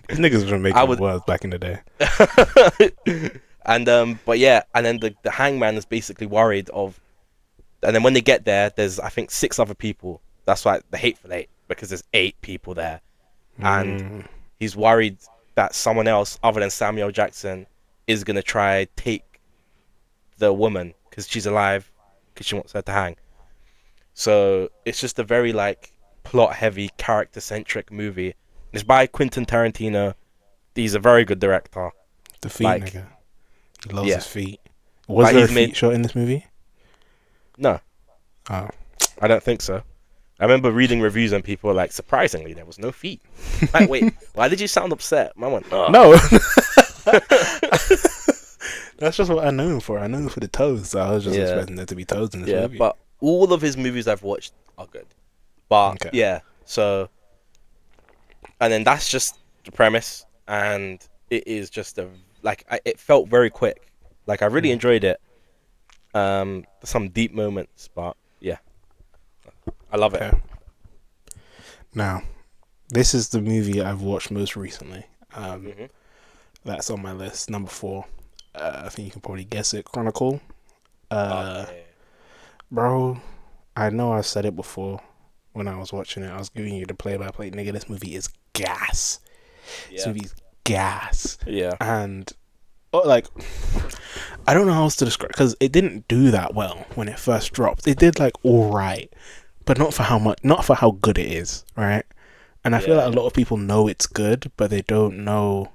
These niggas were I making would, words back in the day. and but yeah, and then the hangman is basically worried of, and then when they get there, there's I think 6 other people. That's why the Hateful Eight, because there's 8 people there, and Mm. he's worried that someone else other than Samuel Jackson is gonna try take the woman because she's alive, because she wants her to hang. So it's just a very like plot heavy, character centric movie. It's by Quentin Tarantino. He's a very good director. The feet Like, nigga. He loves yeah, his feet. Was like there a he's feet made. shot in this movie? No, Oh. I don't think so. I remember reading reviews and people were like, surprisingly, there was no feet. Like, wait, why did you sound upset? Man went, no. No. That's just what I know him for. I know him for the toes, so I was just expecting there to be toes in this movie. But all of his movies I've watched are good. But Okay. yeah, so and then that's just the premise, and it is just it felt very quick. Like I really enjoyed it. Some deep moments, but yeah, I love it. Okay. Now, this is the movie I've watched most recently. That's on my list, number 4. I think you can probably guess it. Chronicle. Okay. Bro, I know I said it before when I was watching it. I was giving you the play-by-play. Nigga, this movie is gas. This movie is gas. Yeah. And, like, I don't know how else to describe, because it didn't do that well when it first dropped. It did, like, alright, but not for how good it is, right? And I feel like a lot of people know it's good, but they don't know,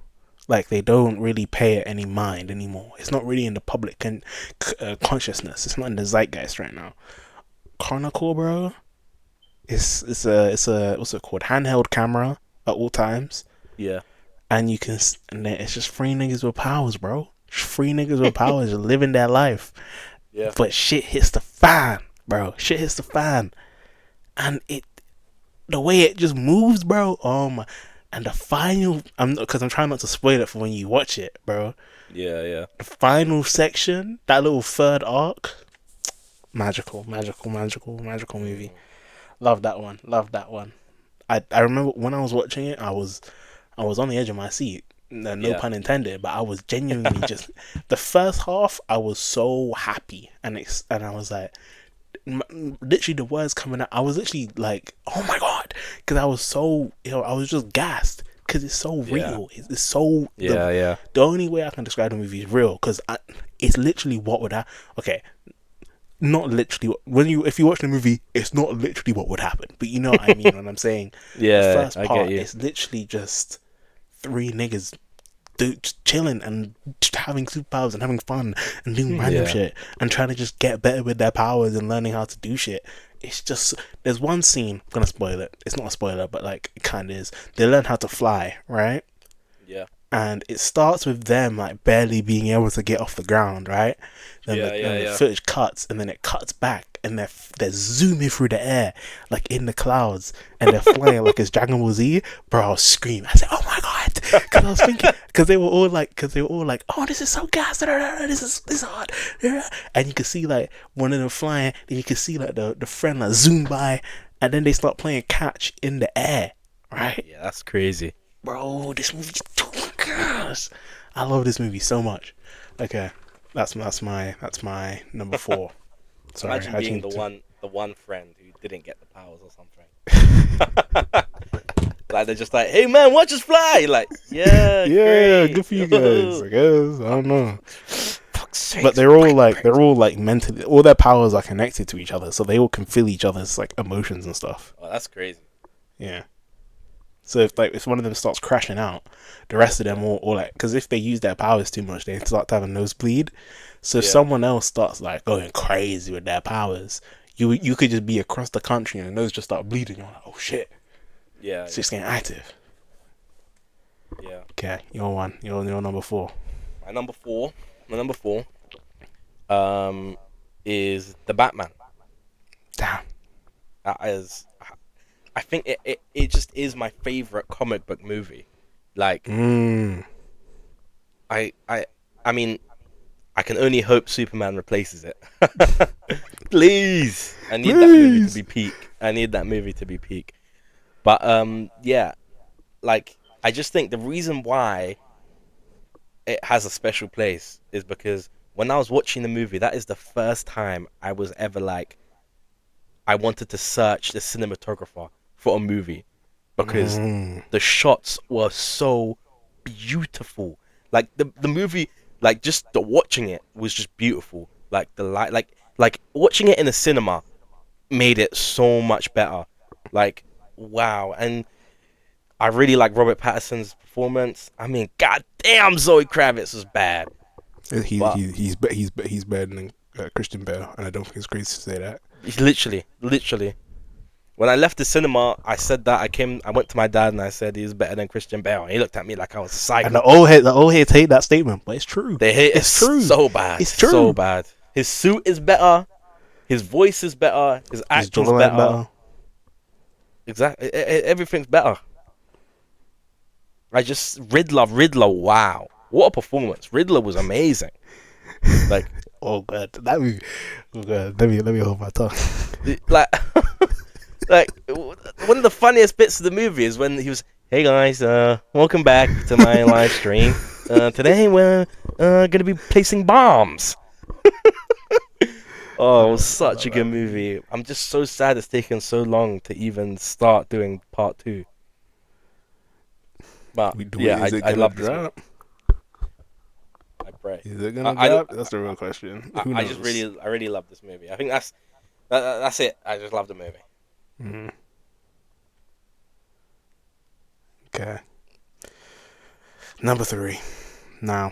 like, they don't really pay it any mind anymore. It's not really in the public consciousness. It's not in the zeitgeist right now. Chronicle, bro, it's a what's it called, handheld camera at all times. Yeah. And and it's just 3 niggas with powers, bro. 3 niggas with powers living their life. Yeah. But shit hits the fan, bro. Shit hits the fan, and the way it just moves, bro. And the final, because I'm trying not to spoil it for when you watch it, bro. Yeah. The final section, that little third arc, magical movie. Love that one. I remember when I was watching it, I was on the edge of my seat. No pun intended, but I was genuinely just the first half. I was so happy, and I was like, literally the words coming out, I was literally like, oh my god, because I was so, I was just gassed because it's so real. It's so the only way I can describe the movie is real, because it's literally what would happen. Okay, not literally if you watch the movie, it's not literally what would happen, but you know what I mean when I'm saying the first part is literally just 3 niggas chilling and just having superpowers and having fun and doing random shit and trying to just get better with their powers and learning how to do shit. It's just, there's one scene, I'm gonna spoil it. It's not a spoiler, but like it kind of is. They learn how to fly, right? Yeah. And it starts with them like barely being able to get off the ground, right? Then the footage cuts, and then it cuts back, and they're zooming through the air, like in the clouds, and they're flying like it's Dragon Ball Z. Bro, I was screaming. I said, "Oh my god!" Because I was thinking, because they were all like, "Oh, this is so gas! This is hard!" And you can see like one of them flying, then you can see like the friend like zoom by, and then they start playing catch in the air, right? Yeah, that's crazy. Bro, this movie's too gas. I love this movie so much. Okay, that's my number 4. Sorry, imagine being the one friend who didn't get the powers or something. Like they're just like, "Hey man, watch us fly!" Like, yeah, great. Good for you guys. I guess I don't know. But they're all like mentally, all their powers are connected to each other, so they all can feel each other's like emotions and stuff. Oh, that's crazy. Yeah. So if one of them starts crashing out, the rest of them all like, because if they use their powers too much, they start to have a nosebleed. So if someone else starts like going crazy with their powers, you could just be across the country and the nose just start bleeding. You're like, oh shit. Yeah. It's just getting active. Yeah. Okay, you're number 4. My number four is the Batman. Damn. I think it just is my favorite comic book movie. Like, I mean, I can only hope Superman replaces it. Please, I need that movie to be peak. But yeah, like I just think the reason why it has a special place is because when I was watching the movie, that is the first time I was ever like, I wanted to search the cinematographer for a movie, because the shots were so beautiful. Like the movie, like just the watching it was just beautiful. Like the light, like Like watching it in the cinema made it so much better. Like, wow. And I really like Robert Pattinson's performance. I mean, goddamn, Zoe Kravitz was bad. But He's better than Christian Bale, and I don't think it's crazy to say that. he's literally. When I left the cinema, I said that I went to my dad and I said he's better than Christian Bale. And he looked at me like I was psycho. And the old heads hate that statement, but it's true. They hate it's true. So bad. It's true. So bad. His suit is better. His voice is better. His acting's better. Exactly. Everything's better. Riddler. Wow, what a performance! Riddler was amazing. Like, oh god, that movie. Oh god, let me hold my tongue. Like, like one of the funniest bits of the movie is when he was, "Hey guys, welcome back to my live stream. Today we're gonna be placing bombs." Oh, it was such a good movie. I'm just so sad it's taken so long to even start doing part 2. But I love this movie. I pray. Is it gonna drop? That's the real question. I really love this movie. I think that's it. I just love the movie. Mm-hmm. Okay. Number 3. Now,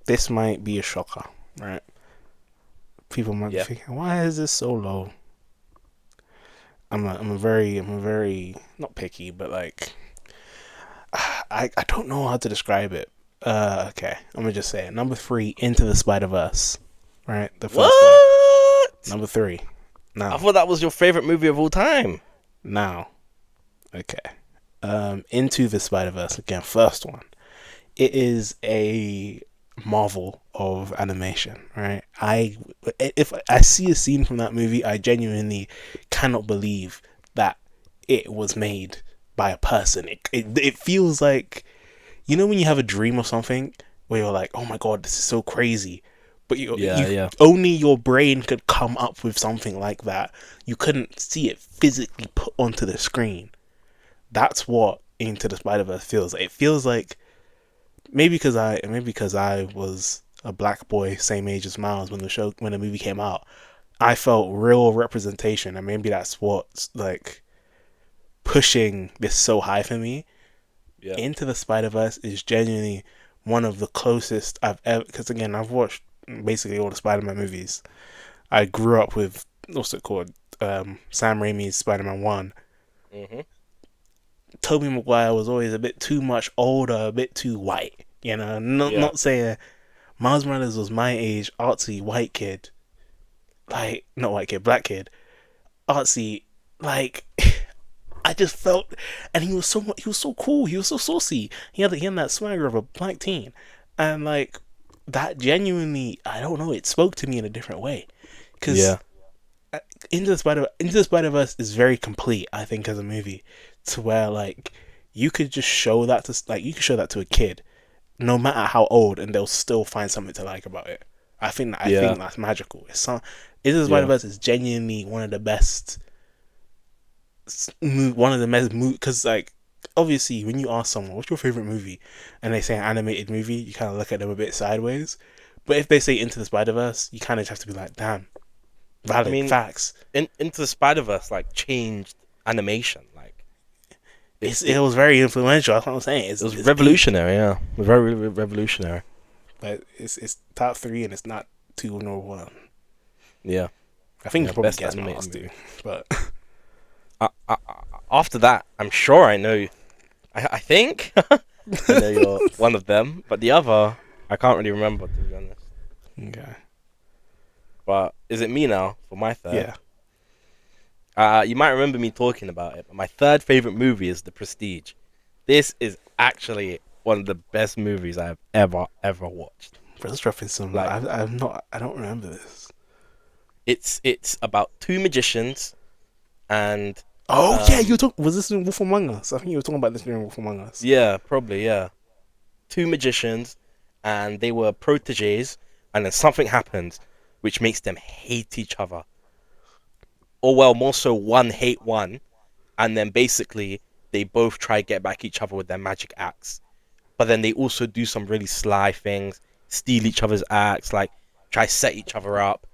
this might be a shocker, right? People might be thinking, why is this so low? I'm a very not picky, but like I don't know how to describe it. Okay, I'm gonna just say it. Number 3, Into the Spider-Verse. Right, the first one. Number 3. Now, I thought that was your favorite movie of all time. Now, okay. Into the Spider-Verse again, first one. It is a marvel of animation, right? If I see a scene from that movie, I genuinely cannot believe that it was made by a person. It feels like, you know, when you have a dream or something where you're like, oh my god, this is so crazy, but only your brain could come up with something like that. You couldn't see it physically put onto the screen. That's what Into the Spider-Verse feels like. It feels like, maybe because I was a black boy same age as Miles when the movie came out, I felt real representation, and maybe that's what's like pushing this so high for me. Yeah. Into the Spider-Verse is genuinely one of the closest I've ever, because again, I've watched basically all the Spider-Man movies. I grew up with, what's it called, Sam Raimi's Spider-Man 1. Mm-hmm. Tobey Maguire was always a bit too much older, a bit too white. You know, not saying Miles Morales was my age, artsy white kid, like not white kid, black kid, artsy. Like, I just felt, and he was so cool. He was so saucy. He had that swagger of a black teen, and like that genuinely, I don't know, it spoke to me in a different way. Because Into the Spider-Verse is very complete, I think, as a movie, to where like you could just show that to a kid, no matter how old, and they'll still find something to like about it. I think that's magical. Into the Spider-Verse is genuinely one of the best because like obviously when you ask someone what's your favorite movie and they say an animated movie, you kind of look at them a bit sideways. But if they say Into the Spider-Verse, you kind of have to be like, damn, valid, facts. Into the Spider-Verse like changed animation. Like it was very influential. That's what I'm saying. It was revolutionary. Yeah, it was very revolutionary. But it's top 3 and it's not 2 nor 1. Yeah, I think you probably guess my last 2. But after that, I'm sure I know. I think I know you're one of them, but the other I can't really remember, to be honest. Okay. But is it me now for my third? Yeah. You might remember me talking about it, but my third favorite movie is The Prestige. This is actually one of the best movies I've ever watched. Let's reference some. Like, I don't remember this. It's about 2 magicians, and yeah, you were talking. Was this in Wolf Among Us? I think you were talking about this in Wolf Among Us. Yeah, probably. Yeah, 2 magicians, and they were proteges, and then something happens which makes them hate each other. Or well, more so one hate one, and then basically they both try to get back each other with their magic axe. But then they also do some really sly things, steal each other's axe, like try to set each other up.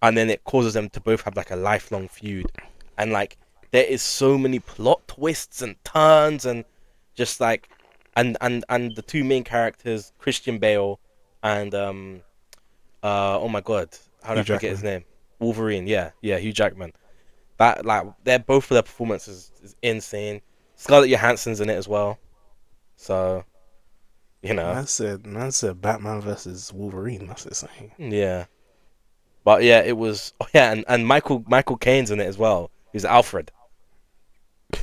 and then it causes them to both have like a lifelong feud, and like there is so many plot twists and turns, and just like, and the two main characters, Christian Bale and oh my god, how did Hugh I forget his Jackman. name? Wolverine, yeah, Hugh Jackman. That like they're both of their performances is insane. Scarlett Johansson's in it as well, so you know, Man said Batman versus Wolverine. That's insane. yeah. But yeah, it was. Oh yeah, and Michael Caine's in it as well. He's Alfred. So,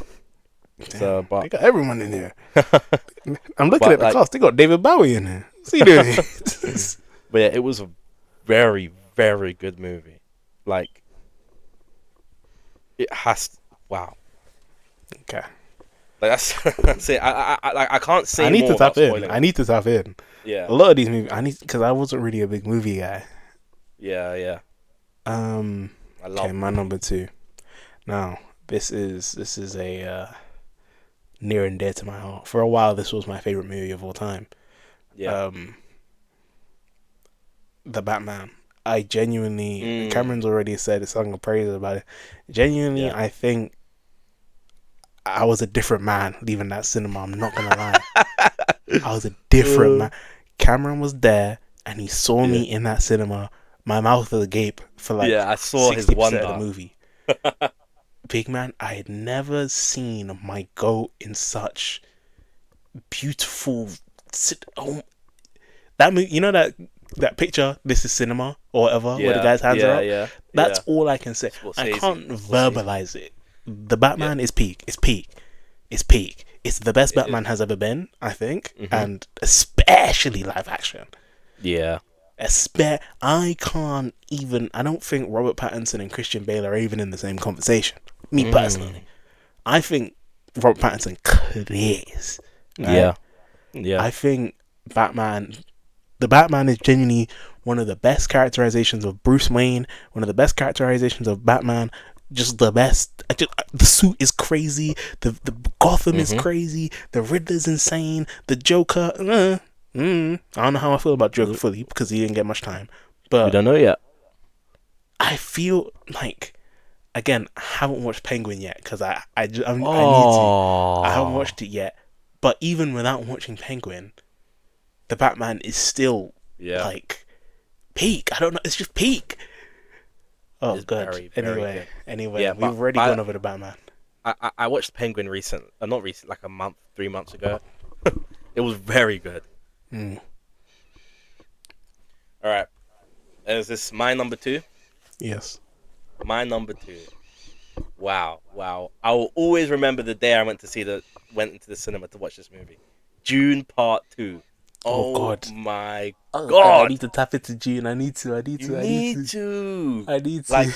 Damn, they but got everyone in here. I'm looking but at the like, cast. They got David Bowie in there. What's he doing? but yeah, it was a very very good movie. Like it has. Wow. Okay. Like that's it. I can't I say need to more without tap in. spoiling I it. need to tap in. Yeah, A lot of these movies, I need because I wasn't really a big movie guy. yeah. Um. I Okay, love my number movies. 2. Now, this is a near and dear to my heart. For a while, this was my favorite movie of all time. Yeah. Um, The Batman. I genuinely, Mm, Cameron's already said a song of praise about it. Genuinely, yeah. I think I was a different man leaving that cinema. I'm not gonna lie. I was a different Uh, man. Cameron was there and he saw yeah. me in that cinema. My mouth was agape for like Yeah. I saw his 60% of the wonder. movie. Big man, I had never seen my goat in such beautiful. Oh, that movie, you know that picture. This is cinema or whatever, where the Yeah. guy's hands are Yeah. up. Yeah. That's Yeah. all I can say. I Scorsese. can't Scorsese. verbalize it. The Yeah. Batman is peak. It's peak. It's peak. It's the best It is. Batman has ever been, I think, Mhm. and especially live action. Yeah. I can't even. I don't think Robert Pattinson and Christian Bale are even in the same conversation. Me personally, Mm. I think Robert Pattinson clears. Right? Yeah. Yeah. I think Batman. The Batman is genuinely one of the best characterizations of Bruce Wayne. One of the best characterizations of Batman. Just the best. The suit is crazy. The Gotham is Mhm. crazy. The Riddler's insane. The Joker. I don't know how I feel about Joker fully because he didn't get much time. We But don't know yet. I feel like, again, I haven't watched Penguin yet because I need to. I haven't Oh. watched it yet. But even without watching Penguin, the Batman is still Yeah. like peak. I don't know. It's just peak. Oh, It's good. very very good. Anyway, Yeah, we've already but gone over the Batman. I watched Penguin not recent, like a month, 3 months ago. It was very good. Mm, All right. Is this my number two? yes. My number two. Wow, wow. I will always remember the day I went into the cinema to watch this movie. June Part 2. Oh Oh God. my Oh God. I god. need to tap into June. I need to. I need You to. I need need to. to. I need to. Like,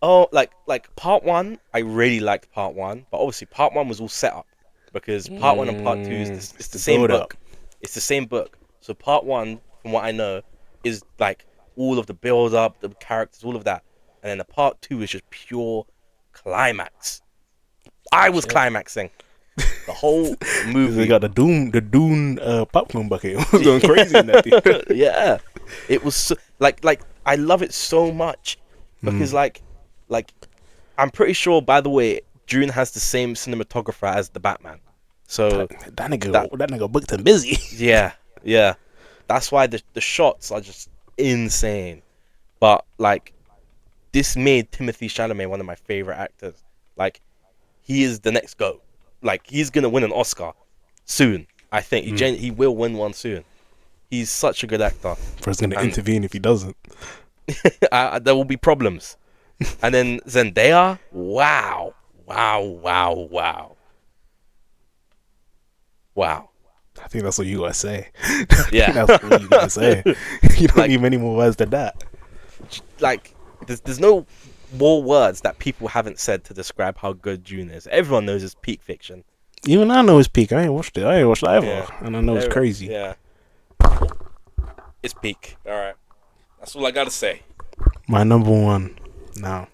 oh, like part 1, I really liked part 1, but obviously part 1 was all set up because part 1 and part 2 is it's It's the the same build up. book. It's the same book. So part 1, from what I know, is like all of the build up, the characters, all of that. And then the part 2 is just pure climax. I was Shit. climaxing the whole They movie. got the Dune popcorn bucket. It was going crazy in that thing. Yeah. It was so, like I love it so much because Mm. like I'm pretty sure, by the way, June has the same cinematographer as the Batman. So that That nigga booked him busy. yeah, yeah. That's why the shots are just insane. But like this made Timothy Chalamet one of my favorite actors. Like he is the next GOAT. Like he's gonna win an Oscar soon. I think Mm. he will win one soon. He's such a good actor, First gonna and intervene if he doesn't. there will be problems. And then Zendaya, wow, wow, wow, wow, wow. I think that's what you gotta say. Yeah, That's what you gotta say. You don't like need many more words than that. like there's no more words that people haven't said to describe how good June is. Everyone knows it's peak fiction. Even I know it's peak. I ain't watched it. I ain't watched it ever, Yeah, and I know it's crazy. yeah, it's peak. All right, that's all I gotta say. My number one. Now,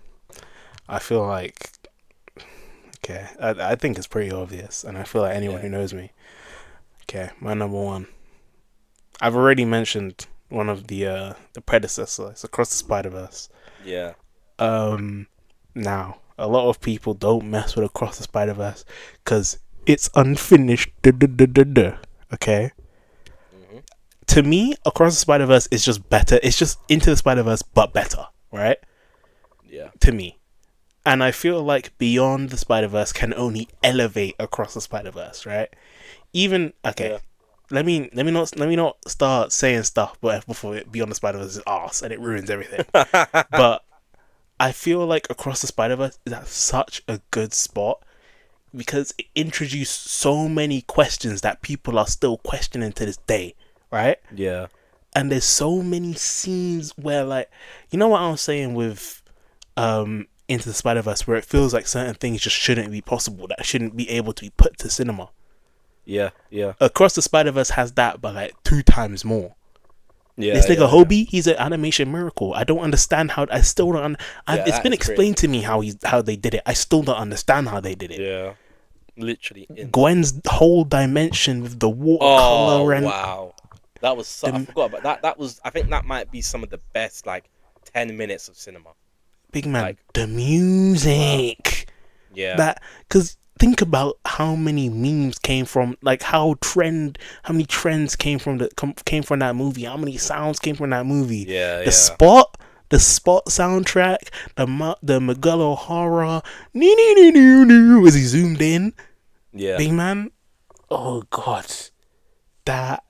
I feel like okay. I think it's pretty obvious, and I feel like anyone Yeah, who knows me. Okay, my number one. I've already mentioned the predecessors, Across the Spider Verse. Yeah. Now a lot of people don't mess with Across the Spider Verse because it's unfinished. Okay. Mhm. To me, Across the Spider Verse is just better. It's just Into the Spider Verse, but better, right? Yeah. To me, and I feel like Beyond the Spider Verse can only elevate Across the Spider Verse, right? Even okay, Yeah. let me not start saying stuff before Beyond the Spider Verse is arse and it ruins everything. But I feel like Across the Spider Verse is at such a good spot because it introduced so many questions that people are still questioning to this day, right? Yeah. And there's so many scenes where, like, you know what I was saying with Into the Spider Verse, where it feels like certain things just shouldn't be possible, that shouldn't be able to be put to cinema. Yeah. Yeah. Across the Spider Verse has that, but like 2 times more. This Yeah. nigga Yeah. Yeah. Hobie, he's an animation miracle. I don't understand how. I still don't. Yeah. It's That been is explained crazy. to me how they did it. I still don't understand how they did it. Yeah. Literally insane. Gwen's whole dimension with the Oh watercolor and wow. That was so. I the forgot about that. That was. I think that might be some of the best 10 minutes of cinema. big man, Like the wow. music. Yeah. That because think about how many memes came from, like how many trends came from that movie, how many sounds came from that movie. Yeah. The Yeah. spot, the spot soundtrack, the Miguel O'Hara, nee nee nee nee nee, as he zoomed in, Yeah. big man. Oh god, that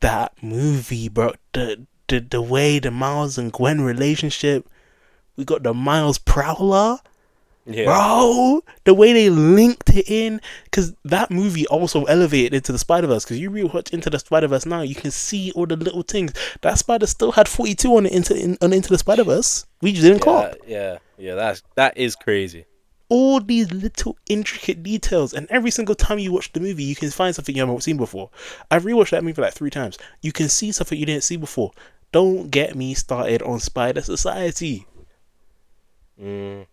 that movie, bro. The way the Miles and Gwen relationship. We got the Miles Prowler. Yeah. Bro, the way they linked it in, because that movie also elevated into the Spider Verse. Because you rewatch Into the Spider Verse now, you can see all the little things. That spider still had 42 on it Into the Spider Verse. We just didn't Yeah. clock Yeah. That is crazy. all these little intricate details. And every single time you watch the movie, you can find something you haven't seen before. I've rewatched that movie like 3 times. You can see something you didn't see before. Don't get me started on Spider Society. Mm,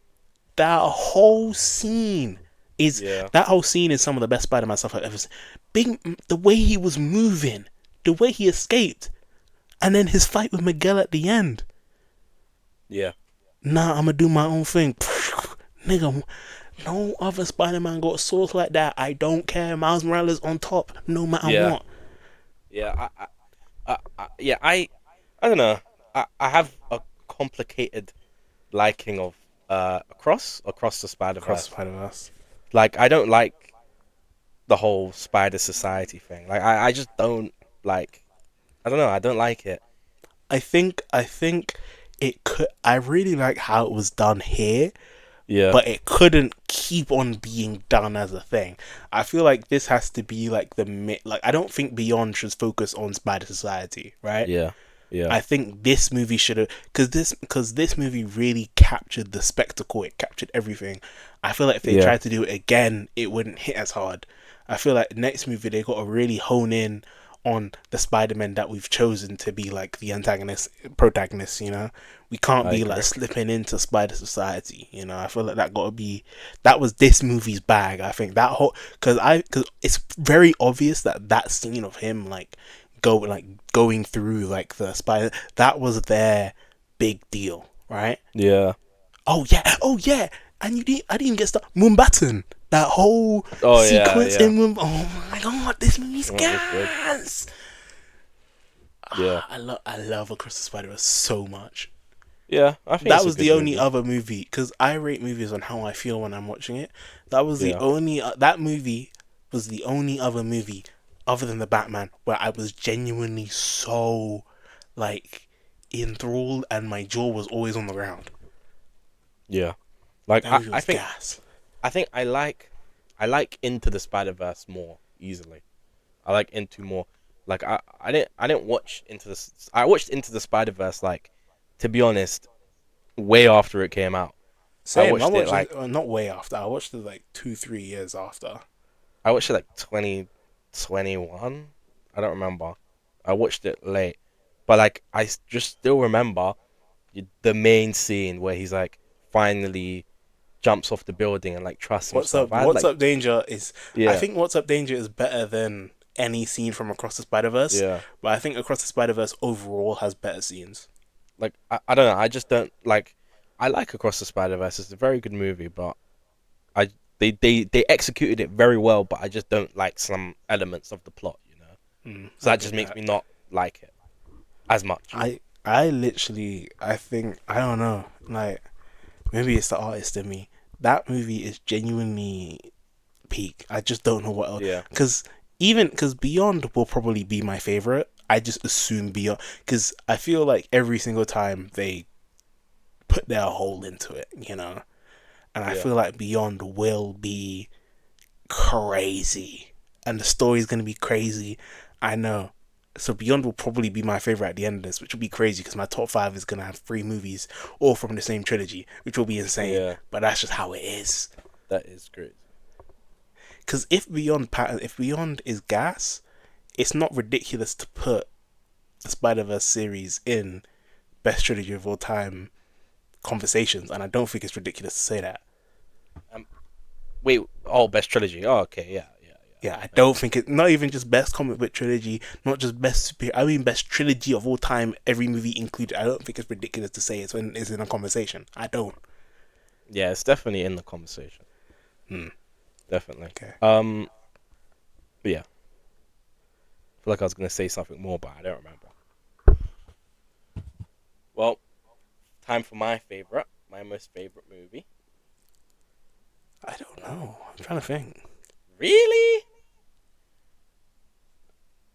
That whole scene is yeah. that whole scene is some of the best Spider-Man stuff I've ever seen. The way he was moving, the way he escaped, and then his fight with Miguel at the end. Yeah. Nah, I'ma do my own thing. Nigga, no other Spider-Man got a source like that. I don't care. Miles Morales on top, no matter Yeah. what. Yeah. Yeah. I don't know. I have a complicated liking of across the Spider Across Verse. Spider-Verse. Like I don't like the whole Spider Society thing. Like I just don't like. I don't know. I don't like it. I think it could. I really like how it was done here, Yeah. but it couldn't keep on being done as a thing. I feel like this has to be like like I don't think Beyond should focus on Spider Society, right? Yeah. Yeah. I think this movie should have because this movie really captured the spectacle. It captured everything. I feel like if they Yeah. tried to do it again, it wouldn't hit as hard. I feel like next movie they got to really hone in on the Spider-Man that we've chosen to be like the antagonist, protagonist. We can't I be like agree. slipping into Spider Society. I feel like that was this movie's bag. I think that whole because it's very obvious that scene of him going through like the spider, that was their big deal, right? Yeah. Oh yeah, and I didn't get stuck. Moonbatten, that whole Oh yeah. sequence Yeah. in Oh my god, this movie's That was good. gas. Yeah. I love Across the Spider-Verse so much. Yeah. I think That it's a was good the only movie. other movie because I rate movies on how I feel when I'm watching it. That was the Yeah. only that movie was the only other movie other than the Batman where I was genuinely so like enthralled and my jaw was always on the ground. Yeah. Like That I, movie I was think gas. I think I like Into the Spider Verse more easily. I like Into more. Like I didn't watch Into the I watched Into the Spider Verse to be honest way after it came out. I Same. I watched it watched like it not way after. I watched it like 2-3 years after. I watched it like 2021. I don't remember. I watched it late, but just still remember the main scene where he's like finally jumps off the building and like trusts What's himself. up? I had What's up, Danger is. I yeah think What's Up, Danger is better than any scene from Across the Spider-Verse, Yeah. but I think Across the Spider-Verse overall has better scenes. Like I don't know. I just don't like. I like Across the Spider Verse. It's a very good movie, but I they executed it very well. But I just don't like some elements of the plot. So I that get just makes that. me not like it as much. I literally, I think, I don't know, like, maybe it's the artist in me. That movie is genuinely peak. I just don't know what else. Yeah. Because Beyond will probably be my favorite. I just assume Beyond, because I feel like every single time they put their whole into it, and I Yeah. feel like Beyond will be crazy, and the story's gonna be crazy. I know. So Beyond will probably be my favorite at the end of this, which will be crazy because my top five is gonna have three movies all from the same trilogy, which will be insane. Yeah. But that's just how it is. That is great. Because if Beyond is gas, it's not ridiculous to put the Spider Verse series in best trilogy of all time conversations, and I don't think it's ridiculous to say that. Um. Wait. Oh, best trilogy. Oh, okay. Yeah. Yeah. Yeah, I Yeah. don't think it. Not even just best comic book trilogy, not just best super. I mean, best trilogy of all time, every movie included. I don't think it's ridiculous to say it's when it's in a conversation. I don't. Yeah. It's definitely in the conversation. Hmm. Definitely. Okay. But yeah. I feel like I was gonna say something more, but I don't remember. Well, time for my most favorite movie. I don't know. I'm trying to think. Really?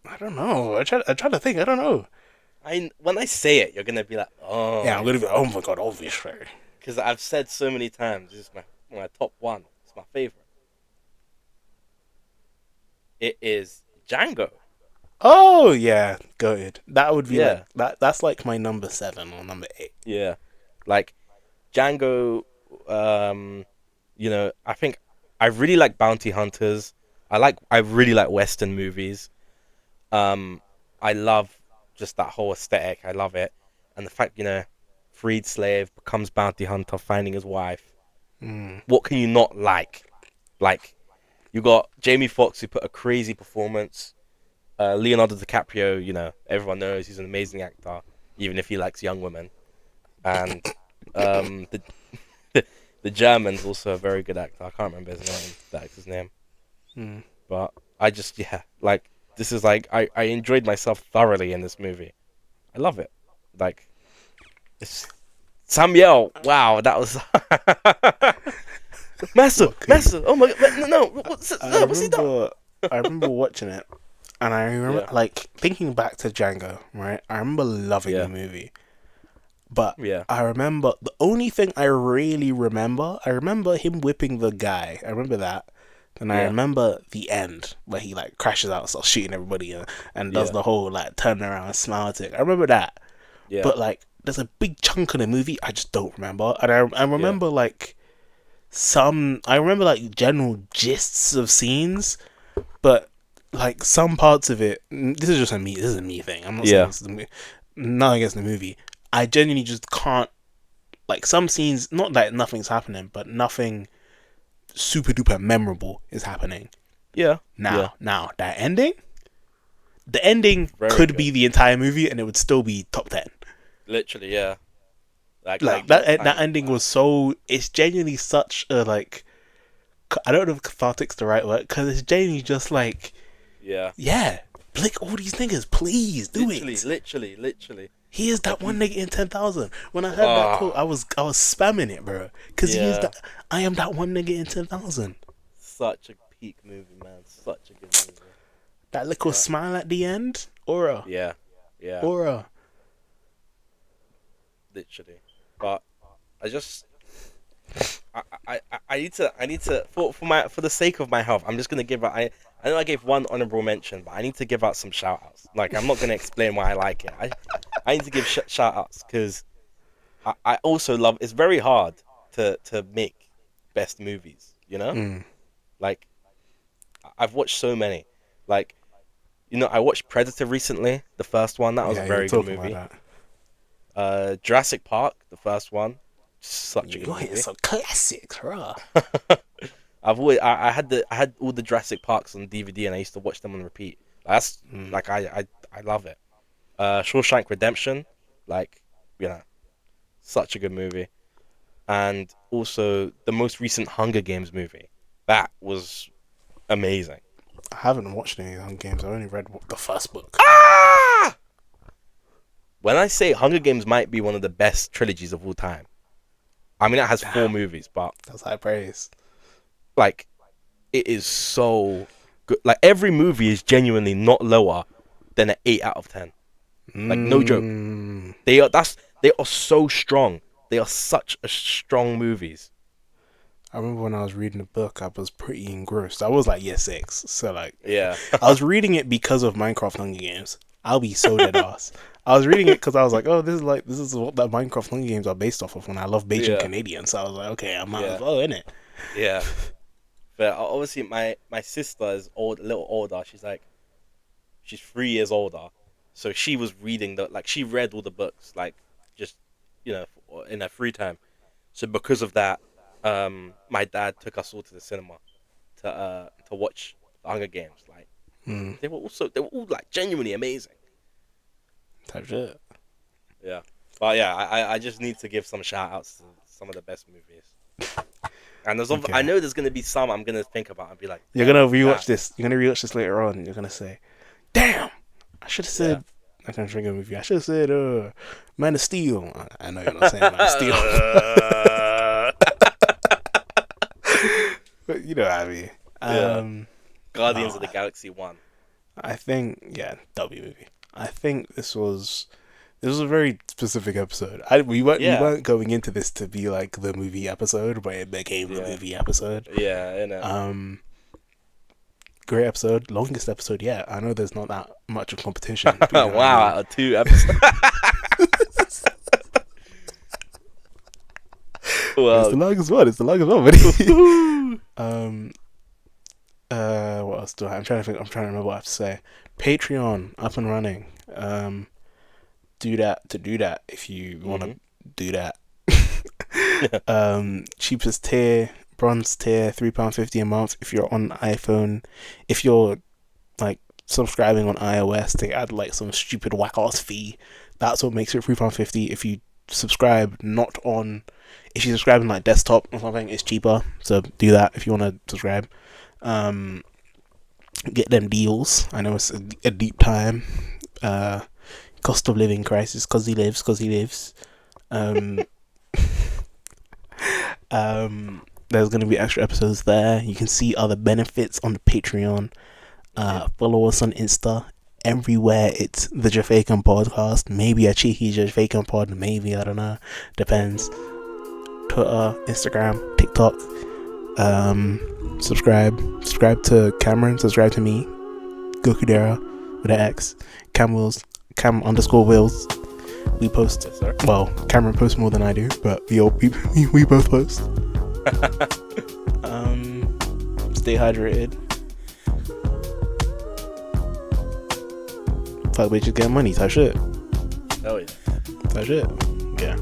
I don't know. I try to think. I don't know. When I say it, you're gonna be like, oh Yeah, I'm my gonna be. god, Oh my god, obviously. because I've said so many times. This is my top one. It's my favorite. It is Django. Oh yeah, goated. That would be like Yeah, that. That's like my number seven or number eight. yeah. Like Django. I think I really like bounty hunters. I really like Western movies. Um, I love just that whole aesthetic. I love it, and the fact freed slave becomes bounty hunter, finding his wife. Mm. What can you not like? Like you got Jamie Foxx who put a crazy performance. Leonardo DiCaprio, everyone knows he's an amazing actor, even if he likes young women. And the the German's also a very good actor. I can't remember his name, the actor's name, Mm. but I just like this is like I enjoyed myself thoroughly in this movie. I love it. Like it's Samuel. Wow, that was Massa, What could Massa. Oh my god, no, I what's he done? remember? I remember watching it, and I remember Yeah, like thinking back to Django. Right, I remember loving the yeah, movie, but yeah, I remember the only thing I really remember. I remember him whipping the guy. I remember that. And I yeah, remember the end where he like crashes out, starts shooting everybody, and does yeah, the whole like turn around smile thing. I remember that, yeah, but like there's a big chunk of the movie I just don't remember, and I yeah, remember like I remember like general gists of scenes, but like some parts of it. This is a me thing. I'm not saying yeah, this is nothing against the movie. I genuinely just can't like some scenes. Not that nothing's happening, but nothing super duper memorable is happening. yeah, yeah. Now that ending, the ending Very could good. be the entire movie, and it would still be top 10. Literally, yeah. Like that Like whole that time. ending Wow. was so. It's genuinely such a like. I don't know if cathartic's the right word because it's genuinely just like, Yeah. yeah, blick all these niggas, please do Literally, it. literally, literally. He is that Like one he. nigga in 10,000. When I heard that quote, Ah. I was spamming it, bro, because he is Yeah. that. I am that one nigga in 10,000. Such a peak movie, man. Such a good movie. That little Yeah. smile at the end, aura, Yeah. Yeah. aura. Literally. But I just. I need to for the sake of my health. I'm just gonna give out. I know I gave one honorable mention, but I need to give out some shout outs. Like I'm not gonna explain why I like it. I need to give shout outs because I also love. It's very hard to make best movies. Mm. Like I've watched so many. Like I watched Predator recently, the first one. That was a Yeah, you were very good talking about movie. that. Jurassic Park, the first one, such a good You're hitting movie. some classics, bro. I had all the Jurassic Parks on DVD and I used to watch them on repeat. That's like I love it. Shawshank Redemption, like, you know, such a good movie. And also the most recent Hunger Games movie. That was amazing. I haven't watched any Hunger Games. I only read the first book. Ah! When I say Hunger Games might be one of the best trilogies of all time, I mean, it has 4 movies, but that's high praise. Like, it is so good. Like, every movie is genuinely not lower than an 8 out of 10. Like, no joke. They are so strong. They are such a strong movies. I remember when I was reading the book, I was pretty engrossed. I was like year 6, so like, yeah. I was reading it because of Minecraft Hunger Games. I'll be so dead ass. I was reading it because I was like, oh, this is what that Minecraft Hunger Games are based off of. When I love Beijing Canadians, so I was like, okay, I might as well, innit? Yeah. But obviously, my sister is a little older. She's 3 years older, so she was reading she read all the books, like, just, in her free time. So because of that, my dad took us all to the cinema to watch the Hunger Games. Like, they were all like genuinely amazing. That's it. Yeah, but yeah, I just need to give some shout outs to some of the best movies. And I know there's gonna be some I'm gonna think about and be like, you're gonna rewatch this. You're gonna rewatch this later on. And you're gonna say, "Damn, I should have said." I can't drink a movie. I should have said, Man of Steel. I know you're not saying Man of Steel. But you know what I mean. Guardians of the Galaxy 1. I think, W movie. I think this was a very specific episode. We weren't going into this to be like the movie episode, but it became the movie episode. Yeah, I know. Great episode, longest episode yet. I know there's not that much of competition. Wow, out of 2 episodes. Well, it's the longest one. What else do I have? I'm trying to remember what I have to say. Patreon up and running. Do that if you want to do that. Cheapest tier, bronze tier, £3.50 a month. If you're on iPhone, if you're like subscribing on iOS, they add like some stupid whack ass fee. That's what makes it £3.50. If you subscribe if you subscribe on like desktop or something, it's cheaper. So do that if you want to subscribe. Get them deals. I know it's a deep time. Cost of living crisis, cause he lives. There's gonna be extra episodes there. You can see other benefits on the Patreon. Follow us on Insta. Everywhere it's the Jafaican podcast. Maybe a cheeky Jafaican pod. Maybe, I don't know. Depends. Twitter, Instagram, TikTok. Subscribe to Cameron. Subscribe to me, Gokudera with an X. Cam_Wills. We post. Well, Cameron posts more than I do, but we both post. Stay hydrated. Fuck bitches, get money. Type shit. Oh yeah. Type shit. Yeah.